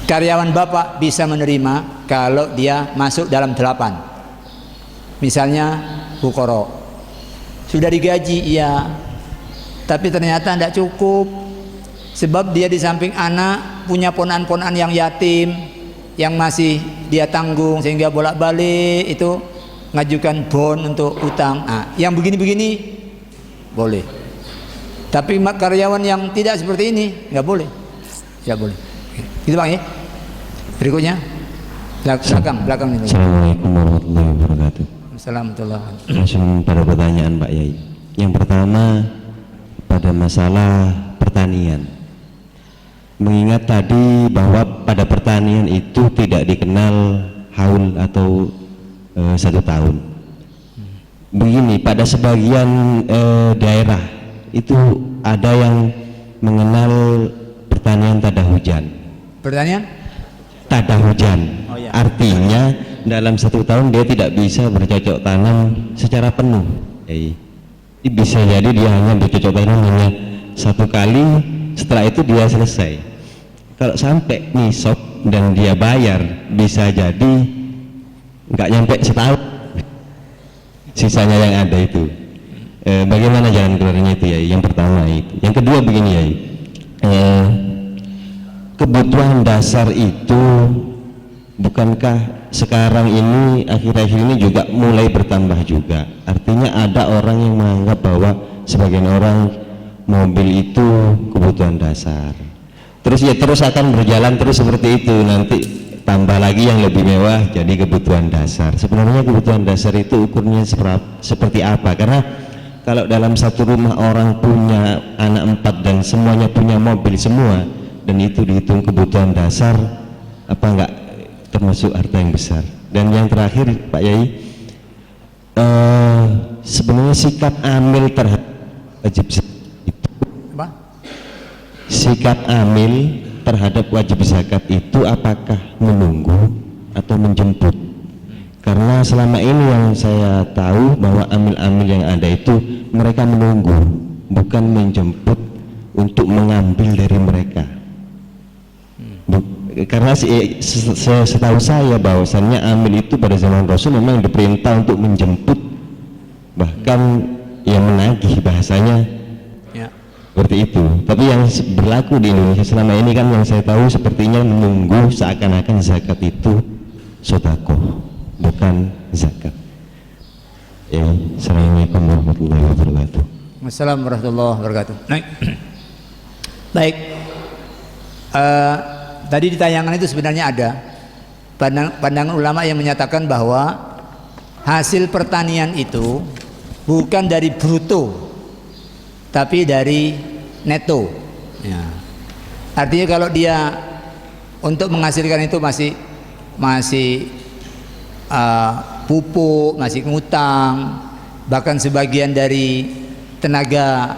Karyawan bapak bisa menerima kalau dia masuk dalam 8. Misalnya fuqara, sudah digaji iya, tapi ternyata tidak cukup. Sebab dia di samping anak punya ponan-ponan yang yatim yang masih dia tanggung, sehingga bolak-balik itu ngajukan bon untuk utang. Yang begini-begini boleh. Tapi karyawan yang tidak seperti ini nggak boleh. Nggak boleh. Gitu Bang ya. Berikutnya belakang ini. Assalamualaikum warahmatullahi wabarakatuh. Assalamualaikum. Langsung pada pertanyaan Pak Yai. Yang pertama pada masalah pertanian. Mengingat tadi bahwa pada pertanian itu tidak dikenal haul atau 1 tahun. Begini, pada sebagian daerah itu ada yang mengenal pertanian tada hujan. Pertanian? Tada hujan. Oh, ya. Artinya dalam 1 tahun dia tidak bisa bercocok tanam secara penuh. Bisa jadi dia hanya bercocok tanam hanya 1 kali, setelah itu dia selesai. Kalau sampai nisab dan dia bayar, bisa jadi nggak nyampe setahun sisanya yang ada itu. Bagaimana jalan keluarnya itu ya? Yang pertama itu. Yang kedua begini ya, kebutuhan dasar itu bukankah sekarang ini akhir-akhir ini juga mulai bertambah juga? Artinya ada orang yang menganggap bahwa sebagian orang mobil itu kebutuhan dasar. Terus akan berjalan terus seperti itu, nanti tambah lagi yang lebih mewah jadi kebutuhan dasar. Sebenarnya kebutuhan dasar itu ukurnya seperti apa? Karena kalau dalam satu rumah orang punya anak 4 dan semuanya punya mobil semua, dan itu dihitung kebutuhan dasar, apa enggak termasuk harta yang besar? Dan yang terakhir Pak Yai, sebenarnya sikap amil terhadap wajib zakat itu, sikap amil terhadap wajib zakat itu apakah menunggu atau menjemput? Karena selama ini yang saya tahu bahwa amil-amil yang ada itu mereka menunggu, bukan menjemput untuk mengambil dari mereka. Karena setahu saya bahwasannya amil itu pada zaman Rasul memang diperintah untuk menjemput, bahkan yang menagih bahasanya ya. Seperti itu. Tapi yang berlaku di Indonesia selama ini kan yang saya tahu sepertinya menunggu, seakan-akan zakat itu sedekah, bukan zakat. Ya, assalamualaikum warahmatullahi wabarakatuh. Wassalamualaikum warahmatullahi wabarakatuh. Baik. Tadi di tayangan itu sebenarnya ada pandangan ulama yang menyatakan bahwa hasil pertanian itu bukan dari bruto tapi dari neto ya. Artinya kalau dia untuk menghasilkan itu masih pupuk, masih ngutang, bahkan sebagian dari tenaga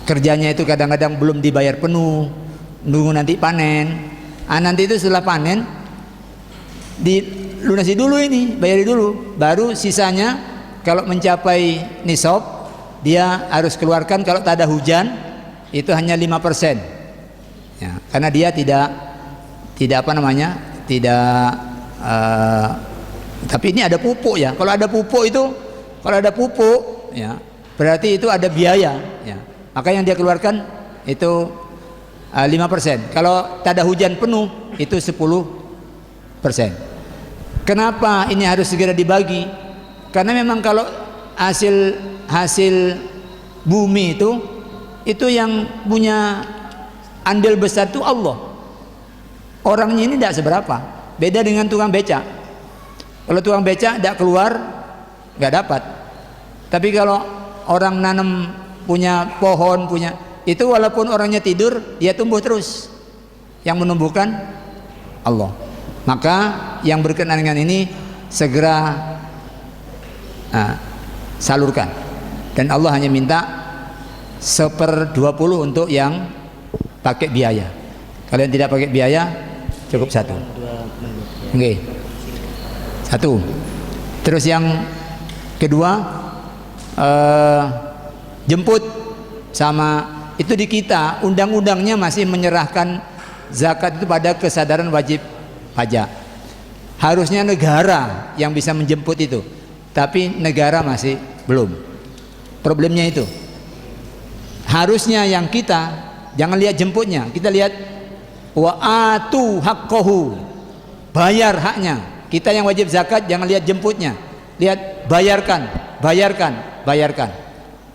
kerjanya itu kadang-kadang belum dibayar penuh, nunggu nanti panen. Nanti itu setelah panen dilunasi dulu, ini bayari dulu, baru sisanya kalau mencapai nisab dia harus keluarkan. Kalau tak ada hujan itu hanya 5% ya, karena dia tidak apa namanya, tidak tapi ini ada pupuk ya. Kalau ada pupuk ya berarti itu ada biaya ya, maka yang dia keluarkan itu 5%. Kalau tak ada hujan penuh itu 10%. Kenapa ini harus segera dibagi? Karena memang kalau hasil bumi itu yang punya andil besar itu Allah. Orangnya ini tidak seberapa. Beda dengan tukang beca. Kalau tukang beca tidak keluar nggak dapat. Tapi kalau orang nanam, punya pohon, punya itu, walaupun orangnya tidur dia tumbuh terus. Yang menumbuhkan Allah. Maka yang berkenaan dengan ini segera salurkan. Dan Allah hanya minta 1/20 untuk yang pakai biaya. Kalau yang tidak pakai biaya cukup 1. Oke. 1. Terus yang kedua, jemput sama itu di kita undang-undangnya masih menyerahkan zakat itu pada kesadaran wajib pajak. Harusnya negara yang bisa menjemput itu, tapi negara masih belum. Problemnya itu. Harusnya yang kita jangan lihat jemputnya, kita lihat wa atu haqqahu, bayar haknya. Kita yang wajib zakat jangan lihat jemputnya, lihat bayarkan.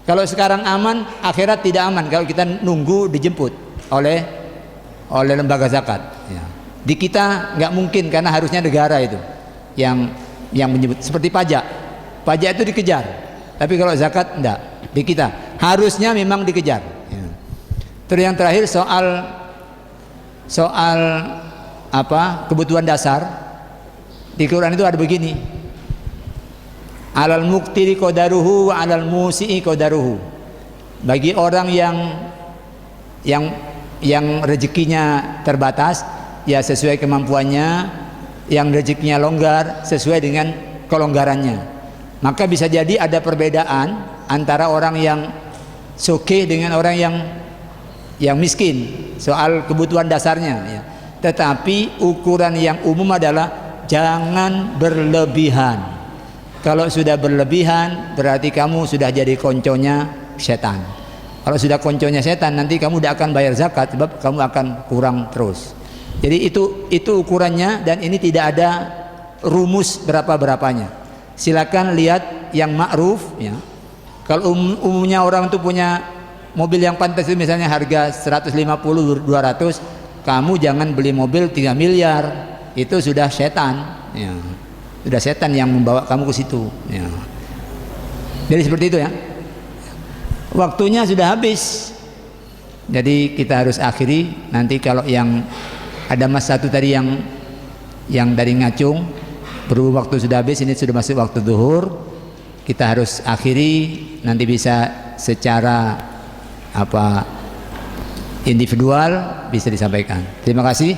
Kalau sekarang aman, akhirat tidak aman kalau kita nunggu dijemput oleh lembaga zakat. Ya. Di kita nggak mungkin karena harusnya negara itu yang menyebut. Seperti pajak itu dikejar, tapi kalau zakat enggak. Di kita harusnya memang dikejar. Ya. Terus yang terakhir soal apa kebutuhan dasar di Quran itu ada begini: alal muqtiri qadaruhu wa alal musi'i qadaruhu. Bagi orang yang rezekinya terbatas, ya sesuai kemampuannya, yang rezekinya longgar sesuai dengan kelonggarannya. Maka bisa jadi ada perbedaan antara orang yang sugih dengan orang yang miskin soal kebutuhan dasarnya, ya. Tetapi ukuran yang umum adalah jangan berlebihan. Kalau sudah berlebihan berarti kamu sudah jadi konconya setan. Kalau sudah konconya setan, nanti kamu tidak akan bayar zakat sebab kamu akan kurang terus. Jadi itu ukurannya, dan ini tidak ada rumus berapa-berapanya. Silakan lihat yang ma'ruf, ya. Kalau umumnya orang itu punya mobil yang pantas itu misalnya harga 150-200, kamu jangan beli mobil 3 miliar. Itu sudah setan, ya. Sudah setan yang membawa kamu ke situ, ya. Jadi seperti itu, ya. Waktunya sudah habis, jadi kita harus akhiri. Nanti kalau yang ada mas satu tadi yang dari ngacung, berhubung waktu sudah habis, ini sudah masuk waktu zuhur, kita harus akhiri. Nanti bisa secara individual bisa disampaikan. Terima kasih.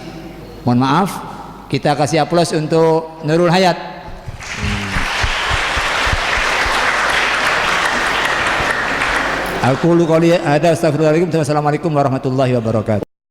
Mohon maaf. Kita kasih aplaus untuk Nurul Hayat. Aku qouli hadza, astaghfirullahaladzim. Wassalamualaikum warahmatullahi wabarakatuh.